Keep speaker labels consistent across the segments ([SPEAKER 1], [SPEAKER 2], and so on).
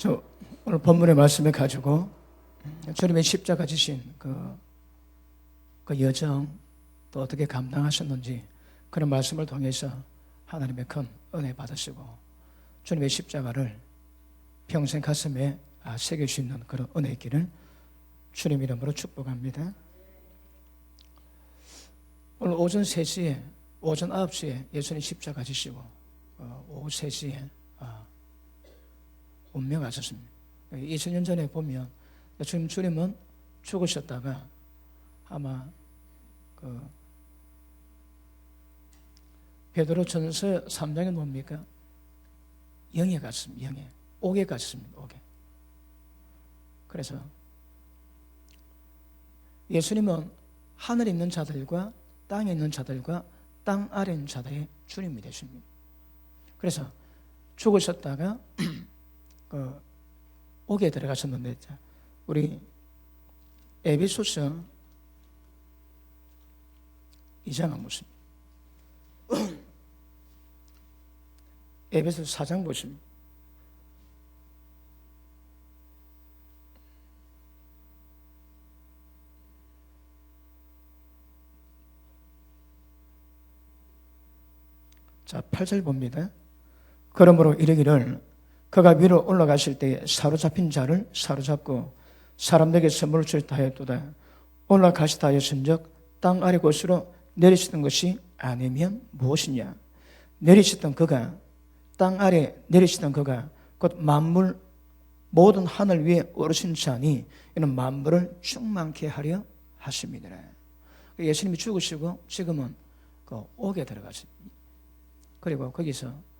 [SPEAKER 1] 저 오늘 본문의 말씀을 가지고 주님의 십자가 지신 그 여정 또 어떻게 감당하셨는지 그런 말씀을 통해서 하나님의 큰 은혜 받으시고 주님의 십자가를 평생 가슴에 새길 수 있는 그런 은혜 있기를 주님 이름으로 축복합니다. 오늘 오전 3시에 오전 9시에 예수님 십자가 지시고 오후 3시에 운명하셨습니다. 2000년 전에 보면 주님은 죽으셨다가 아마 베드로전서 3장에 뭡니까? 영에 갔습니다. 영에. 옥에 갔습니다. 옥에. 그래서 예수님은 하늘에 있는 자들과 땅에 있는 자들과 땅 아래 있는 자들의 주님이 되십니다. 그래서 죽으셨다가 옥에 들어가셨는데 우리 에베소서 2장 한번 보십니다. 에베소서 4장 보십니다. 자, 8절 봅니다. 그러므로 이르기를 그가 위로 올라가실 때에 사로잡힌 자를 사로잡고 사람들에게 선물을 주셨다 하였도다. 올라가시다 하였은즉 땅 아래 곳으로 내리시던 것이 아니면 무엇이냐? 내리시던 그가 땅 아래 내리시던 그가 곧 만물 모든 하늘 위에 오르신 자니 이는 만물을 충만케 하려 하십니다. 예수님이 죽으시고 지금은 그 옥에 들어가십니다. 그리고 거기서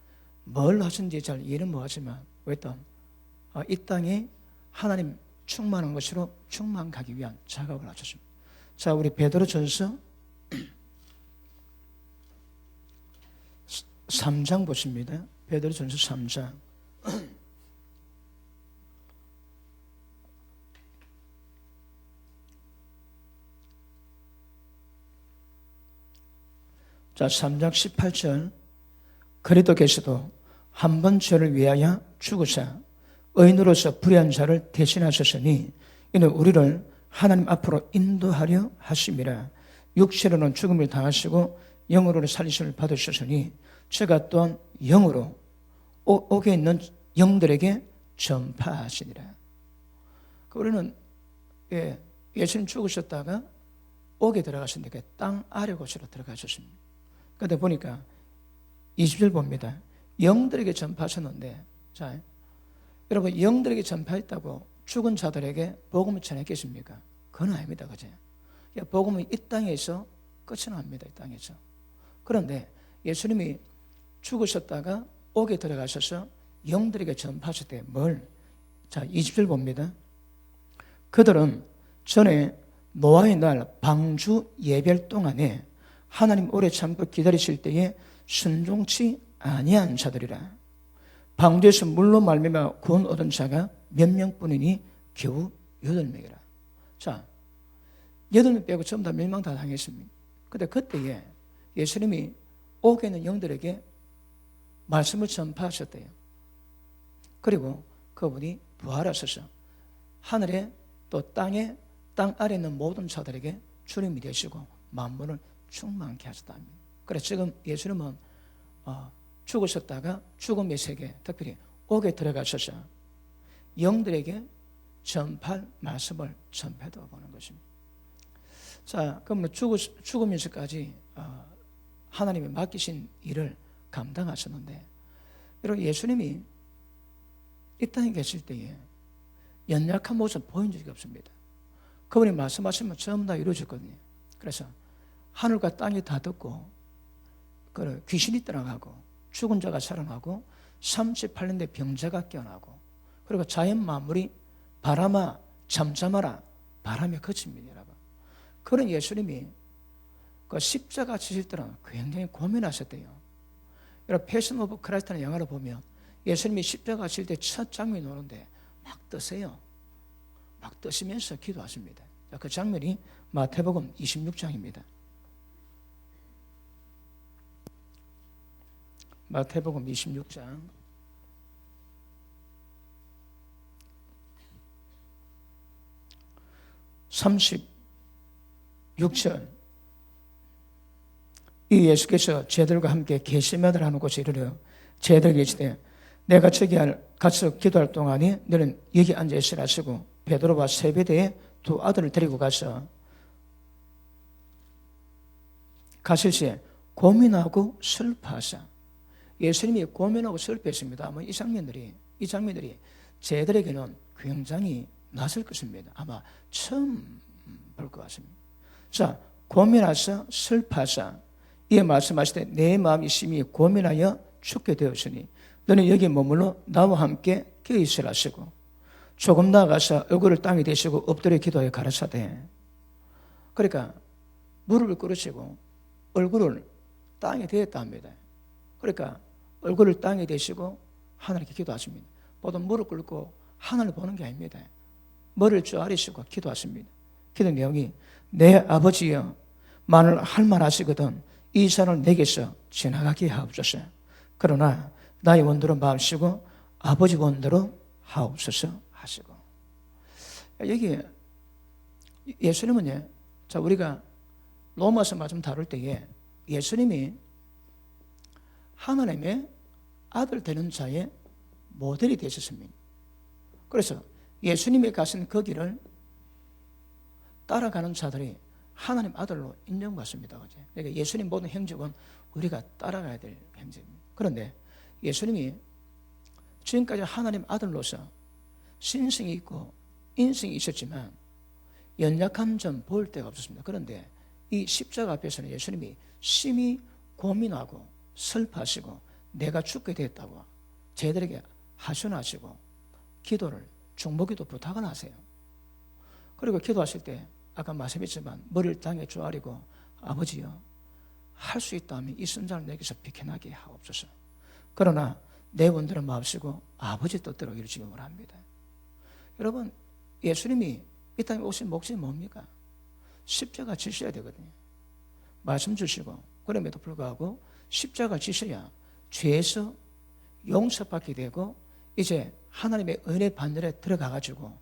[SPEAKER 1] 뭘 하신지 잘 이해는 못하지만 어떤 이 땅에 하나님 충만한 것으로 충만하기 위한 작업을 하셨습니다. 자, 우리 베드로전서 3장 보십니다. 베드로전서 3장. 자, 3장 18절. 그리스도께서도 한 번 죄를 위하여 죽으사 의인으로서 불의한 자를 대신하셨으니 이는 우리를 하나님 앞으로 인도하려 하심이라. 육체로는 죽음을 당하시고 영으로는 살리심을 받으셨으니 제가 또한 영으로 옥에 있는 영들에게 전파하시니라. 우리는 예수님 죽으셨다가 옥에 들어가셨는데 땅 아래 곳으로 들어가셨습니다. 그런데 보니까 20절 봅니다. 영들에게 전파하셨는데, 자, 여러분 영들에게 전파했다고 죽은 자들에게 복음을 전했겠습니까? 그건 아닙니다, 그죠? 복음은 이 땅에서 끝이 납니다, 이 땅에서. 그런데 예수님이 죽으셨다가 옥에 들어가셔서 영들에게 전파하실 때 뭘? 자, 20절 봅니다. 그들은 전에 노아의 날 방주 예별 동안에 하나님 오래 참고 기다리실 때에 순종치 아니한 자들이라. 방주에서 물로 말미암아 구원 얻은 자가 몇 명뿐이니 겨우 8명이라. 자, 8명 빼고 전부 다 멸망 다 당했습니다. 그런데 그때에 예수님이 옥에 있는 영들에게 말씀을 전파하셨대요. 그리고 그분이 부활하셔서 하늘에 또 땅에 땅 아래 있는 모든 자들에게 주님이 되시고 만물을 충만케 하셨다 합니다. 그래서 지금 예수님은 죽으셨다가 죽음의 세계, 특별히 옥에 들어가셔서 영들에게 전파할 말씀을 전파해 보는 것입니다. 자, 그러면 죽으면서까지 하나님이 맡기신 일을 감당하셨는데, 여러분 예수님이 이 땅에 계실 때에 연약한 모습 보인 적이 없습니다. 그분이 말씀하시면 전부 다 이루어졌거든요. 그래서 하늘과 땅이 다 듣고 귀신이 떠나가고 죽은 자가 살아나고 38년 대 병자가 깨어나고 그리고 자연 만물이 바람아 잠잠하라 바람에 그칩니다. 여러분. 그런 예수님이 그 십자가 지실 때는 굉장히 고민하셨대요. 여러분 패션 오브 크라이스트라는 영화를 보면 예수님이 십자가 지실 때 첫 장면이 오는데 막 뜨세요. 막 뜨시면서 기도하십니다. 그 장면이 마태복음 26장입니다. 마태복음 26장 36절 이 예수께서 제들과 함께 게시마들 하는 곳에 이르러 제들 계시되 내가 저기 가서 기도할 동안에 너는 여기 앉아 있으라 하시고 베드로와 세베대의 두 아들을 데리고 가서 가실 시에 고민하고 슬퍼하사 예수님이 고민하고 슬퍼했습니다. 아마 이 장면들이 제들에게는 굉장히 낯설 것입니다. 아마 처음 볼 것 같습니다. 자, 고민하사 슬퍼하사 이에 말씀하시되 내 마음이 심히 고민하여 죽게 되었으니 너는 여기 머물러 나와 함께 깨어 있으라 하시고 조금 나아가서 얼굴을 땅에 대시고 엎드려 기도하여 가라사대. 그러니까 무릎을 꿇으시고 얼굴을 땅에 대었다 합니다. 그러니까 얼굴을 땅에 대시고 하나님께 기도하십니다. 보통 무릎 꿇고 하늘을 보는 게 아닙니다. 머리를 쪼아리시고 기도하십니다. 기도 내용이 내 아버지여 만일 할 만하시거든 이 산을 내게서 지나가게 하옵소서. 그러나 나의 원대로 마음씨고 아버지 원대로 하옵소서 하시고. 여기 예수님은 자 우리가 로마서 말씀 다룰 때에 예수님이 하나님의 아들 되는 자의 모델이 되셨습니다. 그래서 예수님이 가신 그 길을 따라가는 자들이 하나님 아들로 인정받습니다. 그러니까 예수님 모든 행적은 우리가 따라가야 될 행적입니다. 그런데 예수님이 지금까지 하나님 아들로서 신성이 있고 인성이 있었지만 연약한 점 볼 데가 없었습니다. 그런데 이 십자가 앞에서는 예수님이 심히 고민하고 슬퍼하시고 내가 죽게 됐다고 제들에게 하소연하시고 기도를 중보기도 부탁을 하세요. 그리고 기도하실 때 아까 말씀했지만 머리를 땅에 쪼아리고 아버지여 할 수 있다면 이 순자를 내게서 비켜나게 하옵소서. 그러나 내 원대로 마옵시고 아버지 뜻대로 이루시기 원합니다. 여러분 예수님이 이 땅에 오신 목적이 뭡니까? 십자가 지셔야 되거든요. 말씀 주시고 그럼에도 불구하고 십자가 지셔야 죄에서 용서받게 되고 이제 하나님의 은혜 반열에 들어가가지고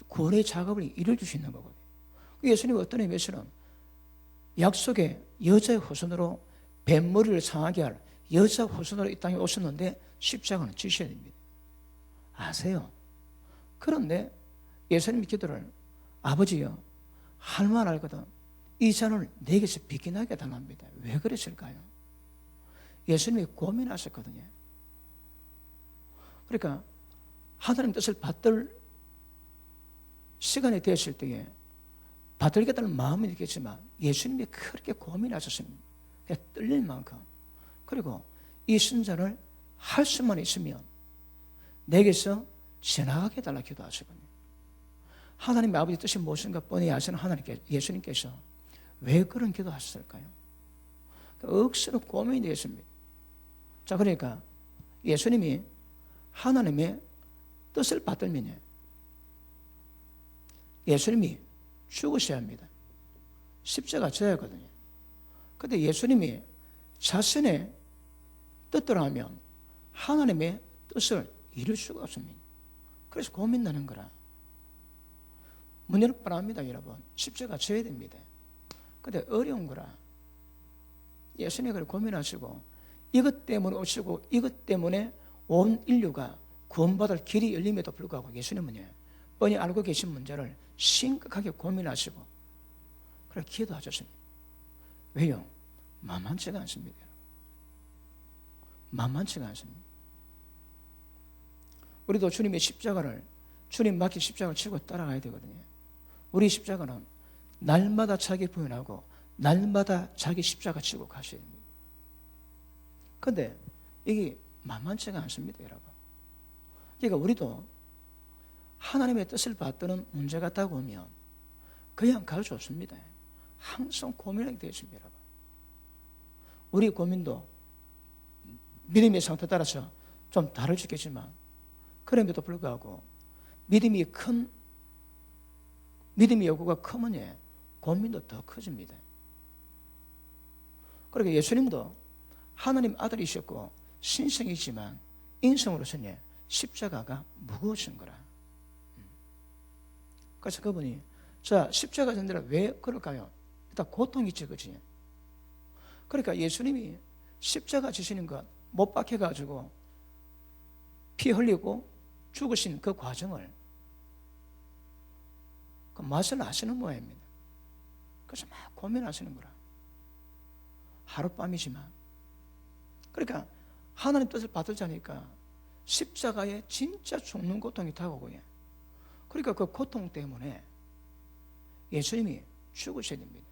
[SPEAKER 1] 구원의 작업을 이루어줄 수 있는 거거든요. 예수님이 어떤 의미에서는 약속의 여자의 후손으로 뱃머리를 상하게 할 여자 후손으로 이 땅에 오셨는데 십자가는 지셔야 됩니다. 아세요? 그런데 예수님이 기도를 아버지여 할만 알거든 이 잔을 내게서 비켜나게 달랍니다. 왜 그랬을까요? 예수님이 고민하셨거든요. 그러니까 하나님 뜻을 받들 시간이 되었을 때에 받들겠다는 마음은 있겠지만 예수님이 그렇게 고민하셨습니다. 떨릴 만큼. 그리고 이 순자를 할 수만 있으면 내게서 지나가게 해달라 기도하시거든요. 하나님의 아버지 뜻이 무엇인가 뻔히 아시는 예수님께서 왜 그런 기도하셨을까요? 억수로 고민이 되었습니다. 자, 그러니까 예수님이 하나님의 뜻을 받들면요 예수님이 죽으셔야 합니다. 십자가 져야 하거든요. 그런데 예수님이 자신의 뜻대로 하면 하나님의 뜻을 이룰 수가 없습니다. 그래서 고민나는 거라. 문제는 뻔합니다, 여러분. 십자가 져야 됩니다. 근데 어려운 거라. 예수님이 그걸 고민하시고 이것 때문에 오시고 이것 때문에 온 인류가 구원받을 길이 열림에도 불구하고 예수님은요 뻔히 알고 계신 문제를 심각하게 고민하시고 그래 기도하셨습니다. 왜요? 만만치가 않습니다. 만만치가 않습니다. 우리도 주님의 십자가를 주님 맡긴 십자가를 치고 따라가야 되거든요. 우리 십자가는 날마다 자기 부인하고 날마다 자기 십자가 치고 가셔야 됩니다. 그런데 이게 만만치가 않습니다, 여러분. 그러니까 우리도 하나님의 뜻을 받드는 문제가 있다고 하면 그냥 갈 수 없습니다. 항상 고민하게 되어 있습니다, 여러분. 우리 고민도 믿음의 상태에 따라서 좀 다를 수 있겠지만 그럼에도 불구하고 믿음의 요구가 크면 고민도 더 커집니다. 그러니까 예수님도 하나님 아들이셨고 신성이지만 인성으로서는 십자가가 무거우신 거라. 그래서 그분이 자, 십자가 전대로 왜 그럴까요? 일단 고통이 있지, 그치? 그러니까 예수님이 십자가 지시는 것, 못 박혀가지고 피 흘리고 죽으신 그 과정을 그 맛을 아시는 모양입니다. 그래서 막 고민하시는 거라. 하룻밤이지만. 그러니까 하나님 뜻을 받으자니까 십자가에 진짜 죽는 고통이 다가오고요. 그러니까 그 고통 때문에 예수님이 죽으셔야 됩니다.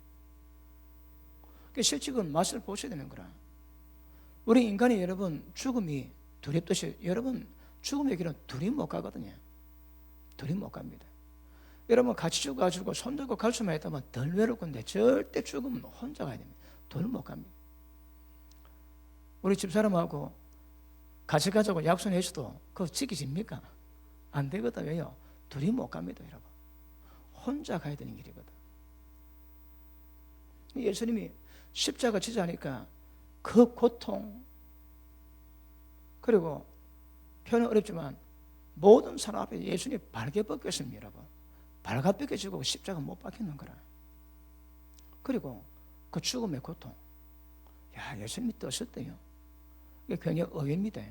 [SPEAKER 1] 그러니까 실제 그 맛을 보셔야 되는 거라. 우리 인간이 여러분 죽음이 두렵듯이 여러분 죽음의 길은 둘이 못 가거든요. 둘이 못 갑니다. 여러분 같이 죽어가지고 손들고 갈 수만 있다면 덜 외롭건데 절대 죽으면 혼자 가야 됩니다. 둘 못 갑니다. 우리 집사람하고 같이 가자고 약속했어도 그거 지켜집니까? 안 되거든. 왜요? 둘이 못 갑니다, 여러분. 혼자 가야 되는 길이거든. 예수님이 십자가 지자니까 그 고통, 그리고 표현은 어렵지만 모든 사람 앞에 예수님이 발개 벗겼습니다, 여러분. 발가 벗겨지고 십자가 못 박히는 거라. 그리고 그 죽음의 고통. 야, 예수님이 떴었대요. 이게 굉장히 의외입니다.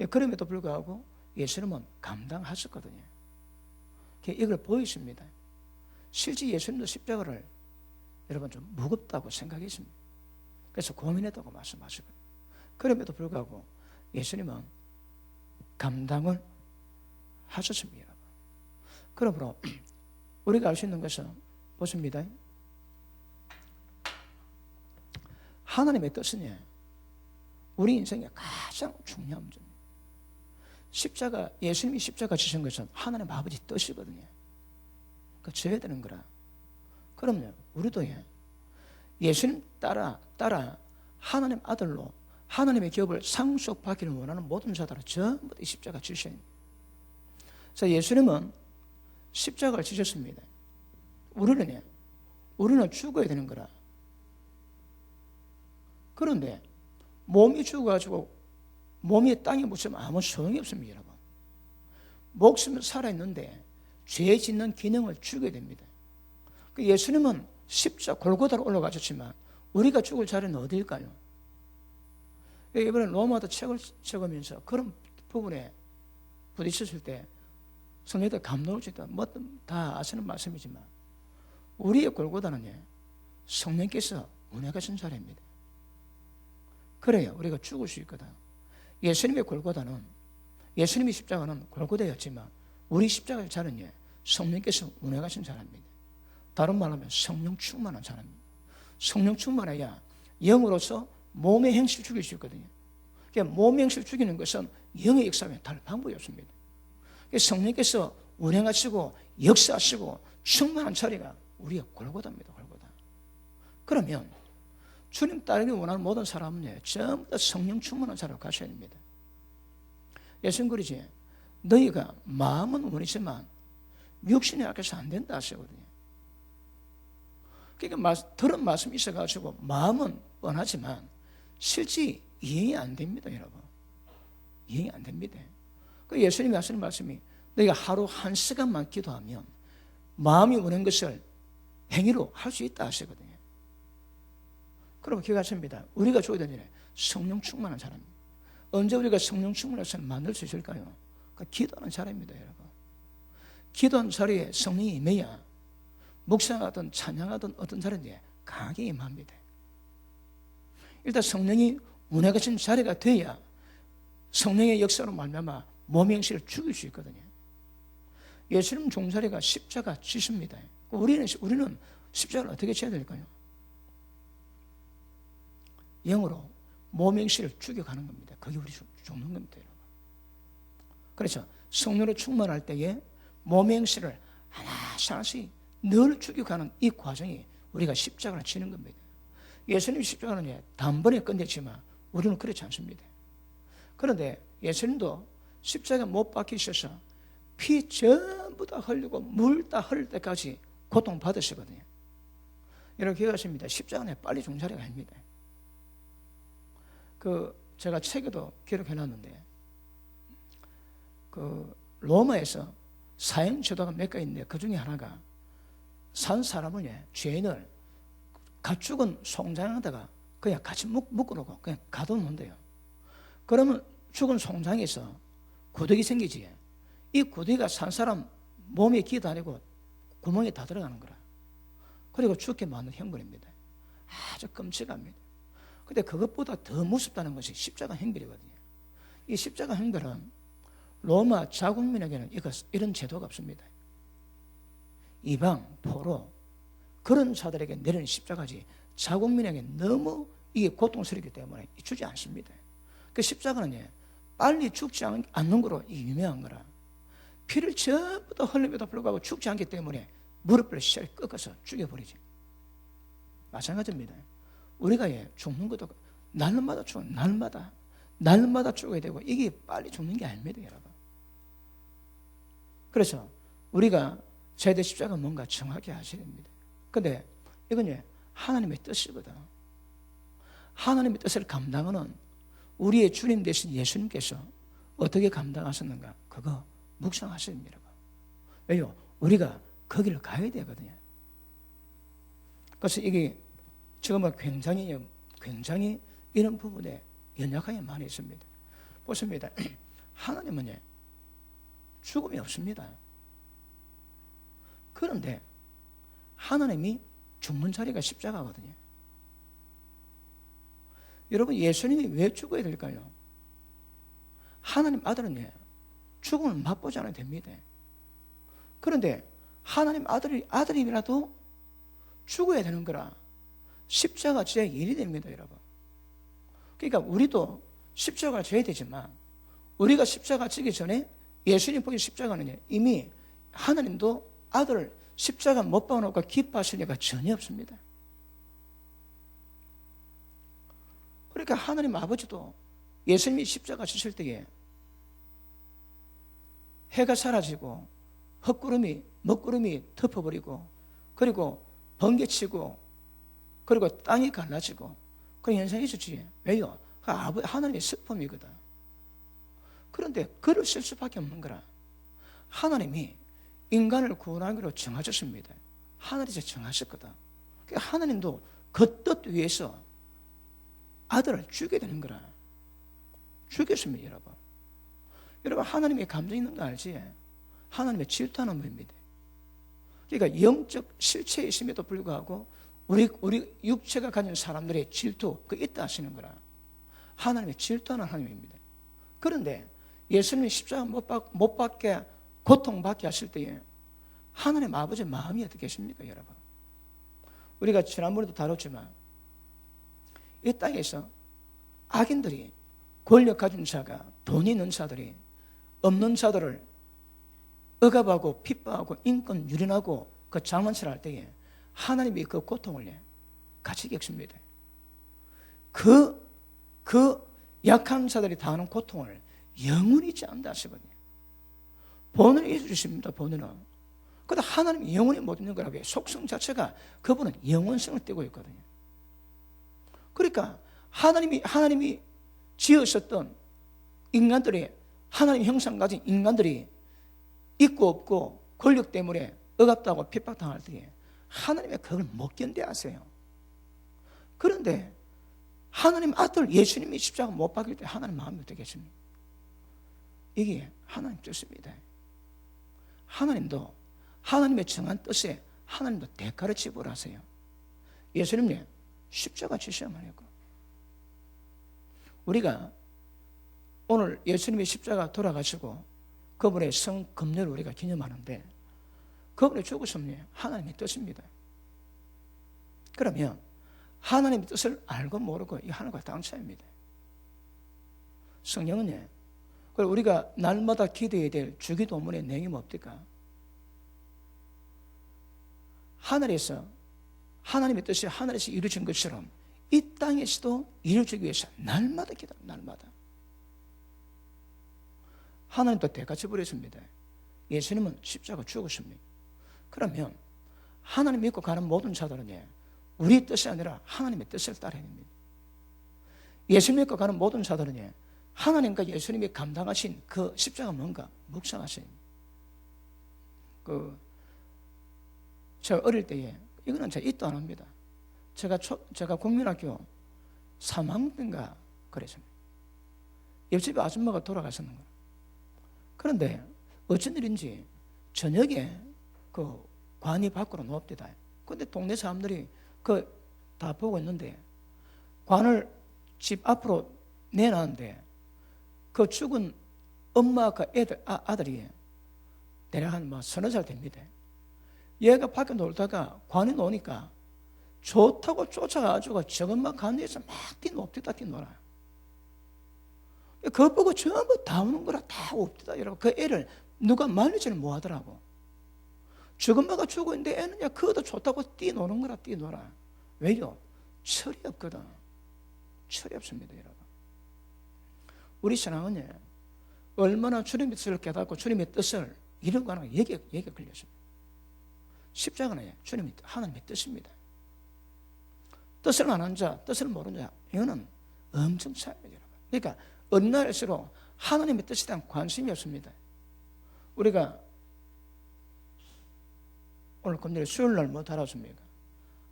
[SPEAKER 1] 그럼에도 불구하고 예수님은 감당하셨거든요. 이걸 보이십니다. 실제 예수님도 십자가를 여러분 좀 무겁다고 생각했습니다. 그래서 고민했다고 말씀하시거든요. 그럼에도 불구하고 예수님은 감당을 하셨습니다. 그러므로 우리가 알 수 있는 것은 보십니다. 하나님의 뜻은 우리 인생의 가장 중요한 문제입니다. 십자가, 예수님이 십자가 지신 것은 하나님 아버지 뜻이거든요. 그러니까 져야 되는 거라. 그럼요, 우리도 예수님 따라 하나님 아들로 하나님의 기업을 상속받기를 원하는 모든 자들은 전부 다 이 십자가 지셔야 됩니다. 자, 예수님은 십자가를 지셨습니다. 우리는 죽어야 되는 거라. 그런데 몸이 죽어가지고 몸이 땅에 묻히면 아무 소용이 없습니다, 여러분. 목숨은 살아있는데 죄 짓는 기능을 죽여야 됩니다. 예수님은 십자가 골고다로 올라가셨지만 우리가 죽을 자리는 어디일까요? 이번에 로마도 책을 적으면서 그런 부분에 부딪혔을 때 성령들 감동을 주다 뭐 다 아시는 말씀이지만 우리의 골고다는 성령께서 운행하신 자리입니다. 그래야 우리가 죽을 수 있거든. 예수님의 골고다는, 예수님의 십자가는 골고다였지만 우리 십자가의 자는 성령께서 운행하신 자랍니다. 다른 말로 하면 성령 충만한 자랍니다. 성령 충만해야 영으로서 몸의 행실을 죽일 수 있거든요. 그러니까 몸의 행실을 죽이는 것은 영의 역사에 다른 방법이 없습니다. 성령께서 운행하시고 역사하시고 충만한 자리가 우리의 골고다입니다. 골고다. 그러면 주님 따르기 원하는 모든 사람은 전부 다 성령 충만한 자리로 가셔야 됩니다. 예수님 그러지, 너희가 마음은 원이지만 육신이 약해서 안 된다 하시거든요. 그러니까 들은 말씀이 있어가지고 마음은 뻔하지만 실제 이행이 안 됩니다, 여러분. 이행이 안 됩니다. 그 예수님이 하시는 말씀이 너희가 하루 1시간만 기도하면 마음이 원하는 것을 행위로 할 수 있다 하시거든요. 그럼 기억하십니다. 우리가 줘야 되는 성령 충만한 사람입니다. 언제 우리가 성령 충만해서 만들 수 있을까요? 그러니까 기도하는 자리입니다, 여러분. 기도하는 자리에 성령이 임해야 묵상하든 찬양하든 어떤 자리인데 강하게 임합니다. 일단 성령이 운행하신 자리가 돼야 성령의 역사로 말미암아 몸의 행실을 죽일 수 있거든요. 예수님 종자리가 십자가 지십니다. 우리는 십자가를 어떻게 쳐야 될까요? 영으로 몸의 행실을 죽여가는 겁니다. 그게 우리 죽는 겁니다, 여러분. 그래서 성령으로 충만할 때에 몸의 행실을 하나씩 늘 죽여가는 이 과정이 우리가 십자가를 치는 겁니다. 예수님 십자가는 단번에 끝냈지만 우리는 그렇지 않습니다. 그런데 예수님도 십자가 못 박히셔서 피 전부 다 흘리고 물 다 흘릴 때까지 고통받으시거든요. 여러분 기억하십니다. 십자가는 빨리 죽는 자리가 아닙니다. 제가 책에도 기록해놨는데 로마에서 사형 제도가 몇 가지 있는데 그 중에 하나가 산 사람을 죄인을 가축은 송장에다가 그냥 같이 묶어놓고 그냥 가둬놓는데요. 그러면 죽은 송장에서 구더기 생기지. 이 구더기가 산 사람 몸에 기도 아니고 구멍에 다 들어가는 거라. 그리고 죽게 만든 형벌입니다. 아주 끔찍합니다. 근데 그것보다 더 무섭다는 것이 십자가 형벌이거든요. 이 십자가 형벌은 로마 자국민에게는 이런 제도가 없습니다. 이방, 포로 그런 자들에게 내리는 십자가지 자국민에게 너무 이게 고통스럽기 때문에 주지 않습니다. 그 십자가는 빨리 죽지 않는 거로 유명한 거라. 피를 전부 다 흘림에도 불구하고 죽지 않기 때문에 무릎을 시작에 꺾어서 죽여버리지. 마찬가지입니다. 우리가 죽는 것도 날마다 죽어, 날마다 죽어야 되고 이게 빨리 죽는 게 아닙니다, 여러분. 그래서 우리가 제대 십자가 뭔가 정확히 아셔야 됩니다. 근데 이건 하나님의 뜻이거든. 하나님의 뜻을 감당하는 우리의 주님 되신 예수님께서 어떻게 감당하셨는가? 그거 묵상하셔야 됩니다. 왜요? 우리가 거기를 가야 되거든요. 그래서 이게 지금은 굉장히 이런 부분에 연약함이 많이 있습니다. 보십니다. 하나님은 죽음이 없습니다. 그런데 하나님이 죽는 자리가 십자가거든요. 여러분, 예수님이 왜 죽어야 될까요? 하나님 아들은 죽음을 맛보지 않아도 됩니다. 그런데 하나님 아들이라도 죽어야 되는 거라 십자가 져야 일이 됩니다, 여러분. 그러니까 우리도 십자가를 져야 되지만 우리가 십자가 지기 전에 예수님 보기 십자가는 이미 하나님도 아들을 십자가 못 박아놓고 기뻐하실 리가 전혀 없습니다. 그러니까 하나님 아버지도 예수님이 십자가 지실 때에 해가 사라지고 먹구름이 덮어버리고 그리고 번개치고 그리고 땅이 갈라지고 그런 현상이 있었지. 왜요? 하나님의 슬픔이거든. 그런데 글을 쓸 수밖에 없는 거라. 하나님이 인간을 구원하기로 정하셨습니다. 하늘에서 정하셨거든. 그러니까 하나님도 그 뜻 위해서 아들을 죽게 되는 거라. 죽였습니다, 여러분. 여러분, 하나님의 감정이 있는 거 알지? 하나님의 질투하는 분입니다. 그러니까 영적 실체에 있음에도 불구하고 우리 육체가 가진 사람들의 질투, 그 있다 하시는 거라. 하나님의 질투하는 하나님입니다. 그런데 예수님이 십자가 못 받게 고통받게 하실 때에 하나님 아버지의 마음이 어떻겠습니까, 여러분? 우리가 지난번에도 다뤘지만 이 땅에서 악인들이 권력 가진 자가 돈 있는 자들이 없는 자들을 억압하고 핍박하고 인권 유린하고 그 장난질 할 때에 하나님이 그 고통을 같이 겪습니다. 그 약한 자들이 당하는 고통을 영원히 잊지 않는다 하시거든요. 본을 잊으십니다, 본은은. 그런데 하나님이 영원히 못 잊는 거라고요. 속성 자체가 그분은 영원성을 띠고 있거든요. 그러니까 하나님이 지으셨던 인간들이 하나님 형상 가진 인간들이 있고 없고 권력 때문에 억압당하고 핍박당할 때에 하나님의 그걸 못 견뎌하세요. 그런데 하나님 아들 예수님이 십자가 못 박힐 때 하나님 마음이 어떻겠습니까? 이게 하나님 뜻입니다. 하나님도 하나님의 정한 뜻에 하나님도 대가를 지불하세요. 예수님이 십자가 지셔야만 했고, 우리가 오늘 예수님이 십자가 돌아가시고 그분의 성금요를 우리가 기념하는데 그분의 죽으심이 하나님의 뜻입니다. 그러면 하나님의 뜻을 알고 모르고 이 하나님과 다른 차이입니다. 성령은 우리가 날마다 기도해야 될 주기도문의 내용이 뭡니까? 하늘에서 하나님의 뜻이 하늘에서 이루어진 것처럼 이 땅에서도 이루어지기 위해서 날마다 기도합니다. 날마다. 하나님도 대가 지불했습니다. 예수님은 십자가 죽으십니다. 그러면 하나님 믿고 가는 모든 자들은 우리 뜻이 아니라 하나님의 뜻을 따라야 됩니다. 예수 믿고 가는 모든 자들은 하나님과 예수님이 감당하신 그 십자가 뭔가 묵상하세요. 제가 어릴 때에 이거는 제가 잊도 안 합니다. 제가 국민학교 3학년 때인가 그랬습니다. 옆집에 아줌마가 돌아가셨는 거예요. 그런데 어쩐 일인지 저녁에 그 관이 밖으로 놓읍니다. 근데 동네 사람들이 다 보고 있는데 관을 집 앞으로 내놨는데 그 죽은 엄마 그 아들이 대략 한 서너 살 됩니다. 얘가 밖에 놀다가 관이 노니까 좋다고 쫓아가지고 저것만 관 위에서 막 뛰놀아요. 그거 보고 전부 다 우는 거라 다 옵디다. 여러분, 그 애를 누가 말리지를 못하더라고. 저것마가 죽어 있는데 애는 그것도 좋다고 뛰노는 거라 뛰놀아. 왜요? 철이 없거든. 철이 없습니다, 여러분. 우리 신앙은 얼마나 주님의 뜻을 깨닫고 주님의 뜻을 이루고 하는 얘기가 걸렸습니다. 십자가는 하나님의 뜻입니다. 뜻을 아는 자, 뜻을 모르는 자, 이거는 엄청 차이입니다, 여러분. 그러니까 어느 날일수록 하나님의 뜻에 대한 관심이 없습니다. 우리가 오늘 금요일 수요일날 뭐 다뤘습니까?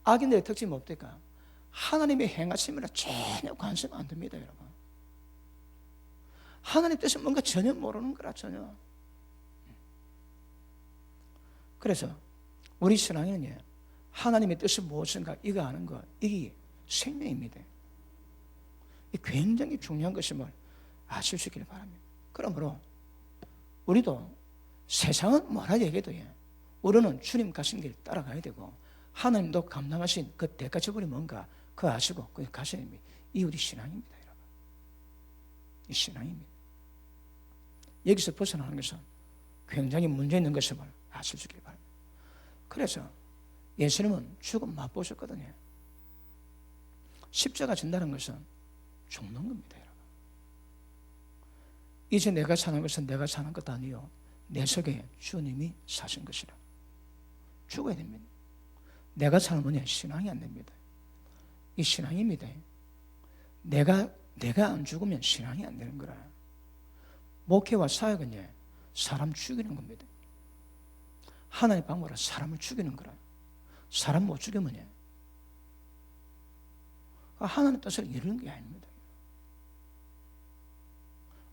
[SPEAKER 1] 악인들의 특징이 뭡니까? 하나님의 행하심이라 전혀 관심 안 듭니다, 여러분. 하나님 뜻은 뭔가 전혀 모르는 거라, 전혀. 그래서 우리 신앙에는 하나님의 뜻이 무엇인가 이거 아는 거, 이게 생명입니다. 이 굉장히 중요한 것임을 아실 수 있기를 바랍니다. 그러므로 우리도 세상은 뭐라 얘기해도 우리는 주님 가신 길 따라가야 되고 하나님도 감당하신 그 대가 처분이 뭔가 그거 아시고 그 가셔야 됩니다. 이 우리 신앙입니다, 여러분. 이 신앙입니다. 여기서 벗어나는 것은 굉장히 문제 있는 것임을 아실 수 있기를 바랍니다. 그래서 예수님은 죽음 맛보셨거든요. 십자가 진다는 것은 죽는 겁니다, 여러분. 이제 내가 사는 것은 내가 사는 것 아니요 내 속에 주님이 사신 것이라. 죽어야 됩니다. 내가 살면 신앙이 안 됩니다. 이 신앙입니다. 내가 안 죽으면 신앙이 안 되는 거라. 목회와 사역은 사람 죽이는 겁니다. 하나님의 방법으로 사람을 죽이는 거라. 사람 못 죽이면 하나님 뜻을 이루는 게 아닙니다.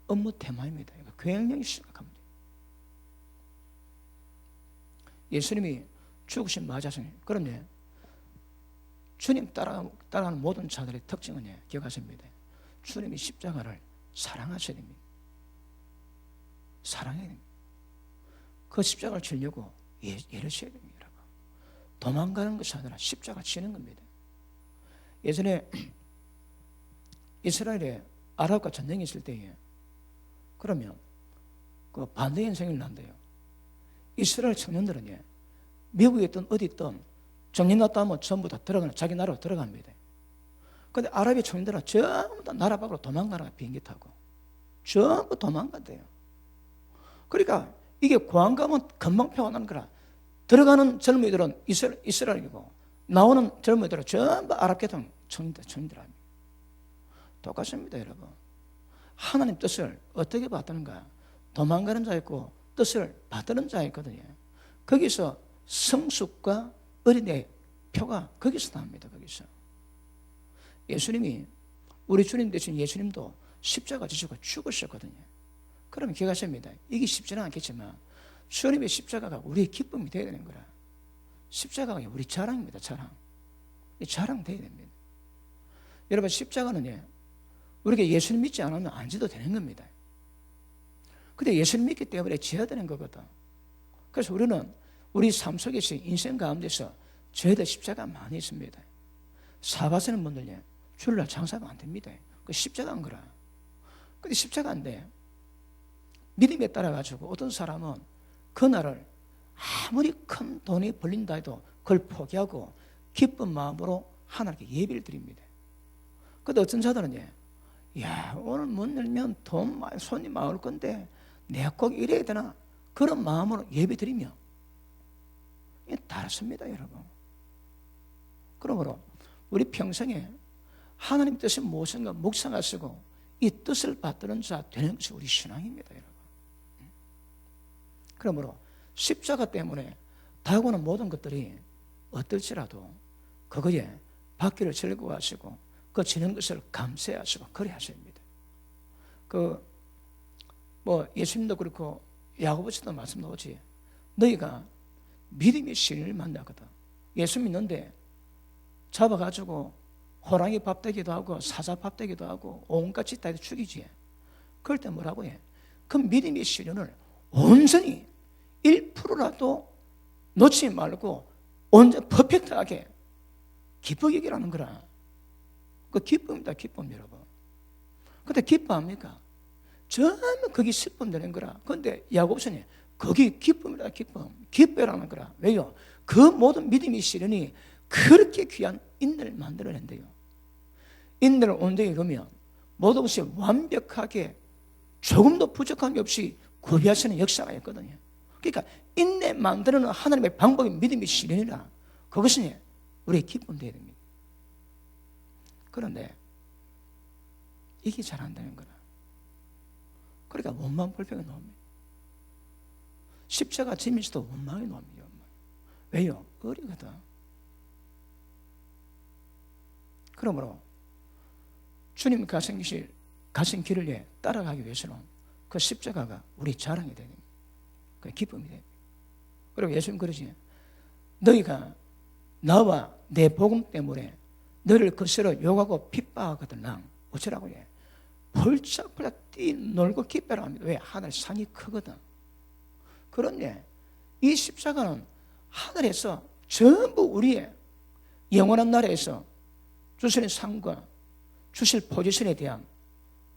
[SPEAKER 1] 업무 테마입니다. 이거 굉장히 심각합니다. 예수님이 죽으신 맞아서요. 그런데 주님 따라가는 모든 자들의 특징은 기억하십니다. 주님이 십자가를 사랑하셔야 됩니다. 사랑해야 됩니다. 그 십자가를 지려고 예르셔야 됩니다. 여러분. 도망가는 것이 아니라 십자가 지는 겁니다. 예전에 이스라엘에 아랍과 전쟁이 있을 때에 그러면 그 반대 현상이 난대요. 이스라엘 청년들은 미국에 있든 어디 있든 정리 났다 하면 전부 다 자기 나라로 들어갑니다. 그런데 아랍의 청년들은 전부 다 나라 밖으로 도망가라 비행기 타고 전부 도망간대요. 그러니까 이게 공항 가면 금방 평안하는 거라. 들어가는 젊은이들은 이스라엘이고 나오는 젊은이들은 전부 아랍계통 청년들입니다. 똑같습니다, 여러분. 하나님 뜻을 어떻게 받드는가? 도망가는 자 있고 뜻을 받드는 자 있거든요. 거기서 성숙과 어린애의 표가 거기서 나옵니다. 거기서 예수님이 우리 주님 대신 예수님도 십자가 지시고 죽으셨거든요. 그러면 기억하십니다. 이게 쉽지는 않겠지만 주님의 십자가가 우리의 기쁨이 되어야 되는 거라. 십자가가 우리 자랑입니다. 자랑 되어야 됩니다. 여러분 십자가는 우리가 예수님 믿지 않으면 안 지도 되는 겁니다. 근데 예수님 믿기 때문에 지어야 되는 거거든. 그래서 우리는 우리 삶 속에서 인생 가운데서 저희들 십자가 많이 있습니다. 사바세는 분들 주일날 장사가 안 됩니다. 그 십자가인 거라. 근데 십자가인데 믿음에 따라 가지고 어떤 사람은 그날을 아무리 큰 돈이 벌린다 해도 그걸 포기하고 기쁜 마음으로 하나님께 예배를 드립니다. 그런데 어떤 자들은 오늘 문 열면 손님 많을 건데 내가 꼭 이래야 되나 그런 마음으로 예배 드리며 다릅니다, 여러분. 그러므로 우리 평생에 하나님 뜻이 무엇인가 묵상하시고 이 뜻을 받드는 자 되는 것이 우리 신앙입니다, 여러분. 그러므로 십자가 때문에 다가오는 모든 것들이 어떨지라도 그거에 받기를 즐거워하시고 그 지는 것을 감사하시고 그래 하셔야 합니다. 예수님도 그렇고 야고보서도 말씀 나오지. 너희가 믿음의 시련을 만나거든. 예수 믿는데 잡아가지고 호랑이 밥 되기도 하고 사자 밥 되기도 하고 온갖 짓 다 죽이지. 그럴 때 뭐라고 해? 그 믿음의 시련을 온전히 1%라도 놓지 말고 온전히 퍼펙트하게 기쁘게 여기라는 거라. 그 기쁨이다, 기쁨 여러분. 근데 기뻐합니까? 전부 거기 슬픔 되는 거라. 그런데 야고보서는 거기 기쁨이다, 기쁨. 기뻐라는 거라. 왜요? 그 모든 믿음의 시련이 그렇게 귀한 인내를 만들어낸대요. 인내를 온전히 이루면 모든 것이 완벽하게 조금도 부족한 게 없이 구비하시는 역사가 있거든요. 그러니까 인내 만드는 하나님의 방법이 믿음의 시련이라. 그것이 우리의 기쁨 되어야 됩니다. 그런데 이게 잘 안 되는 거라. 그러니까 원망 불평이 나옵니다. 십자가 지면서도 원망이 나옵니다. 왜요? 어리거든. 그러므로 주님 가신 길을 따라가기 위해서는 그 십자가가 우리 자랑이 되는 거예요. 그 기쁨이 돼요. 그리고 예수님 그러지. 너희가 나와 내 복음 때문에 너를 거스러 욕하고 핍박하거든. 어쩌라고 해? 펄짝펄짝 뛰놀고 기뻐라 합니다. 왜? 하늘 상이 크거든. 그런데 이 십자가는 하늘에서 전부 우리의 영원한 나라에서 주시는 상과 주실 포지션에 대한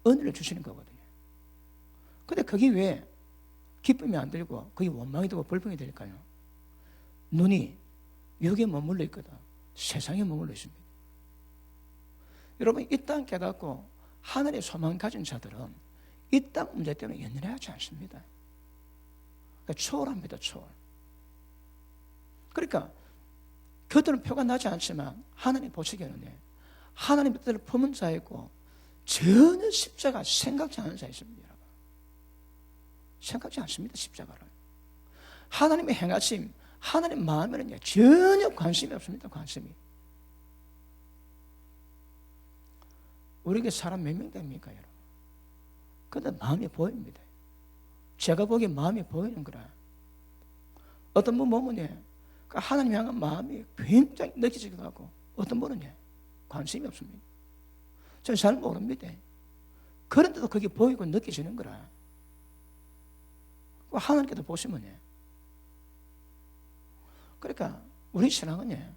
[SPEAKER 1] 은혜를 주시는 거거든요. 근데 그게 왜 기쁨이 안 들고 그게 원망이 되고 불평이 될까요? 눈이 육에 머물러 있거든. 세상에 머물러 있습니다. 여러분, 이 땅 깨닫고 하늘의 소망 가진 자들은 이 땅 문제 때문에 연연하지 않습니다. 그러니까 초월합니다. 초월. 그러니까 그들은 표가 나지 않지만 하나님 보시기에는 하나님의 뜻을 품은 자이고 전혀 십자가 생각지 않은 자 있습니다. 여러분. 생각지 않습니다. 십자가를. 하나님의 행하심, 하나님 마음에는 전혀 관심이 없습니다. 관심이. 우리에게 사람 몇 명 됩니까, 여러분? 근데 마음이 보입니다. 제가 보기에 마음이 보이는 거라. 어떤 분 보면 하나님 향한 마음이 굉장히 느껴지기도 하고 어떤 분은 관심이 없습니다. 저는 잘 모릅니다. 그런데도 그게 보이고 느껴지는 거라. 하나님께도 보시면 그러니까 우리 신앙은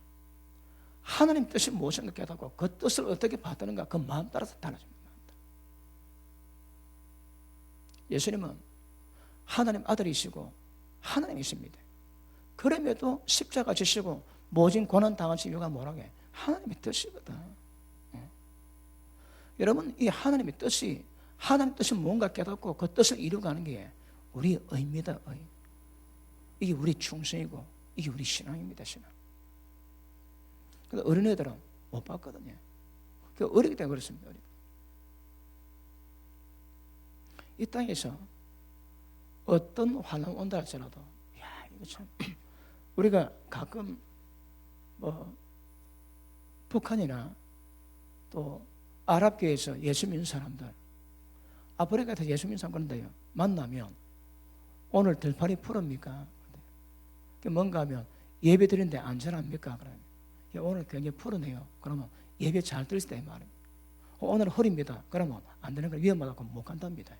[SPEAKER 1] 하나님 뜻이 무엇인가 깨닫고 그 뜻을 어떻게 받드는가 그 마음 따라서 달라집니다. 예수님은 하나님 아들이시고 하나님이십니다. 그럼에도 십자가 지시고 모진 고난 당하신 이유가 뭐라고 해? 하나님의 뜻이거든. 여러분, 이 하나님의 뜻이 뭔가 깨닫고 그 뜻을 이루어가는 게 우리의 의입니다. 의. 이게 우리 충성이고 이게 우리 신앙입니다. 신앙. 근데 어린애들은 못 봤거든요. 어리기 때문에 그렇습니다. 이 땅에서 어떤 환난 온다 할지라도 이거 참 우리가 가끔 북한이나 또 아랍계에서 예수 믿는 사람들, 아프리카에서 예수 믿는 사람 그런데요, 만나면 오늘 들팔이 풀읍니까? 뭔가 하면 예배 드리는데 안전합니까? 그러면 오늘 굉장히 풀어내요. 그러면 예배 잘 드릴 때 말입니다. 오늘 허리입니다. 그러면 안 되는 거 위험하다고 못 간답니다.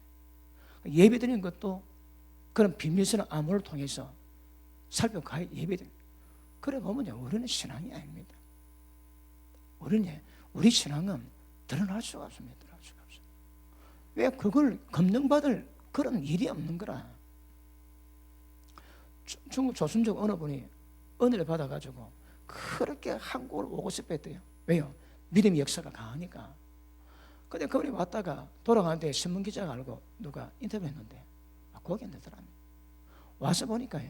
[SPEAKER 1] 예배 드리는 것도 그런 비밀스러운 암호를 통해서 살펴가야 예배 드립니다. 그래 보면 우리는 신앙이 아닙니다. 우리 신앙은 드러날 수가 없습니다. 드러날 수가 없어요. 왜 그걸 검증받을 그런 일이 없는 거라. 중국 조선족 어느 분이 은혜를 받아가지고 그렇게 한국을 오고 싶어 했대요. 왜요? 믿음의 역사가 강하니까. 근데 그분이 왔다가 돌아가는데 신문기자가 알고 누가 인터뷰했는데 거기 있는 사람이 와서 보니까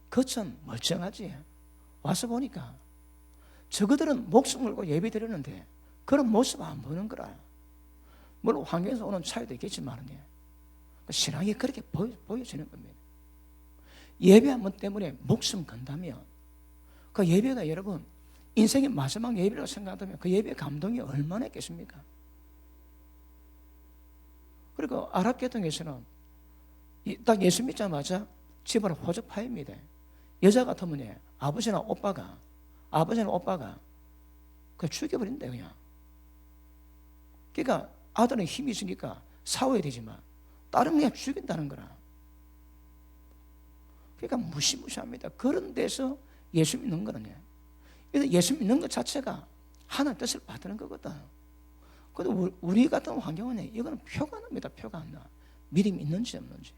[SPEAKER 1] 그참 멀쩡하지. 와서 보니까 저그들은 목숨 걸고 예배 드리는데 그런 모습 안 보는 거라. 물론 환경에서 오는 차이도 있겠지만 신앙이 그렇게 보여지는 겁니다. 예배 한 번 때문에 목숨 건다면 그 예배가 여러분 인생의 마지막 예배라고 생각하면 그 예배의 감동이 얼마나 있겠습니까? 그리고 아랍계통에서는 딱 예수 믿자마자 집으로 호적 파입니다. 여자 같으면 아버지나 오빠가 그 죽여버린다 그냥. 그러니까 아들은 힘이 있으니까 싸워야 되지만 딸은 그냥 죽인다는 거라. 그러니까 무시무시합니다. 그런 데서 예수 믿는 거는 예수 믿는 것 자체가 하나님 뜻을 받는 거거든. 그런데 우리 같은 환경은 이거는 표가 납니다. 표가 안 나. 믿음이 있는지 없는지.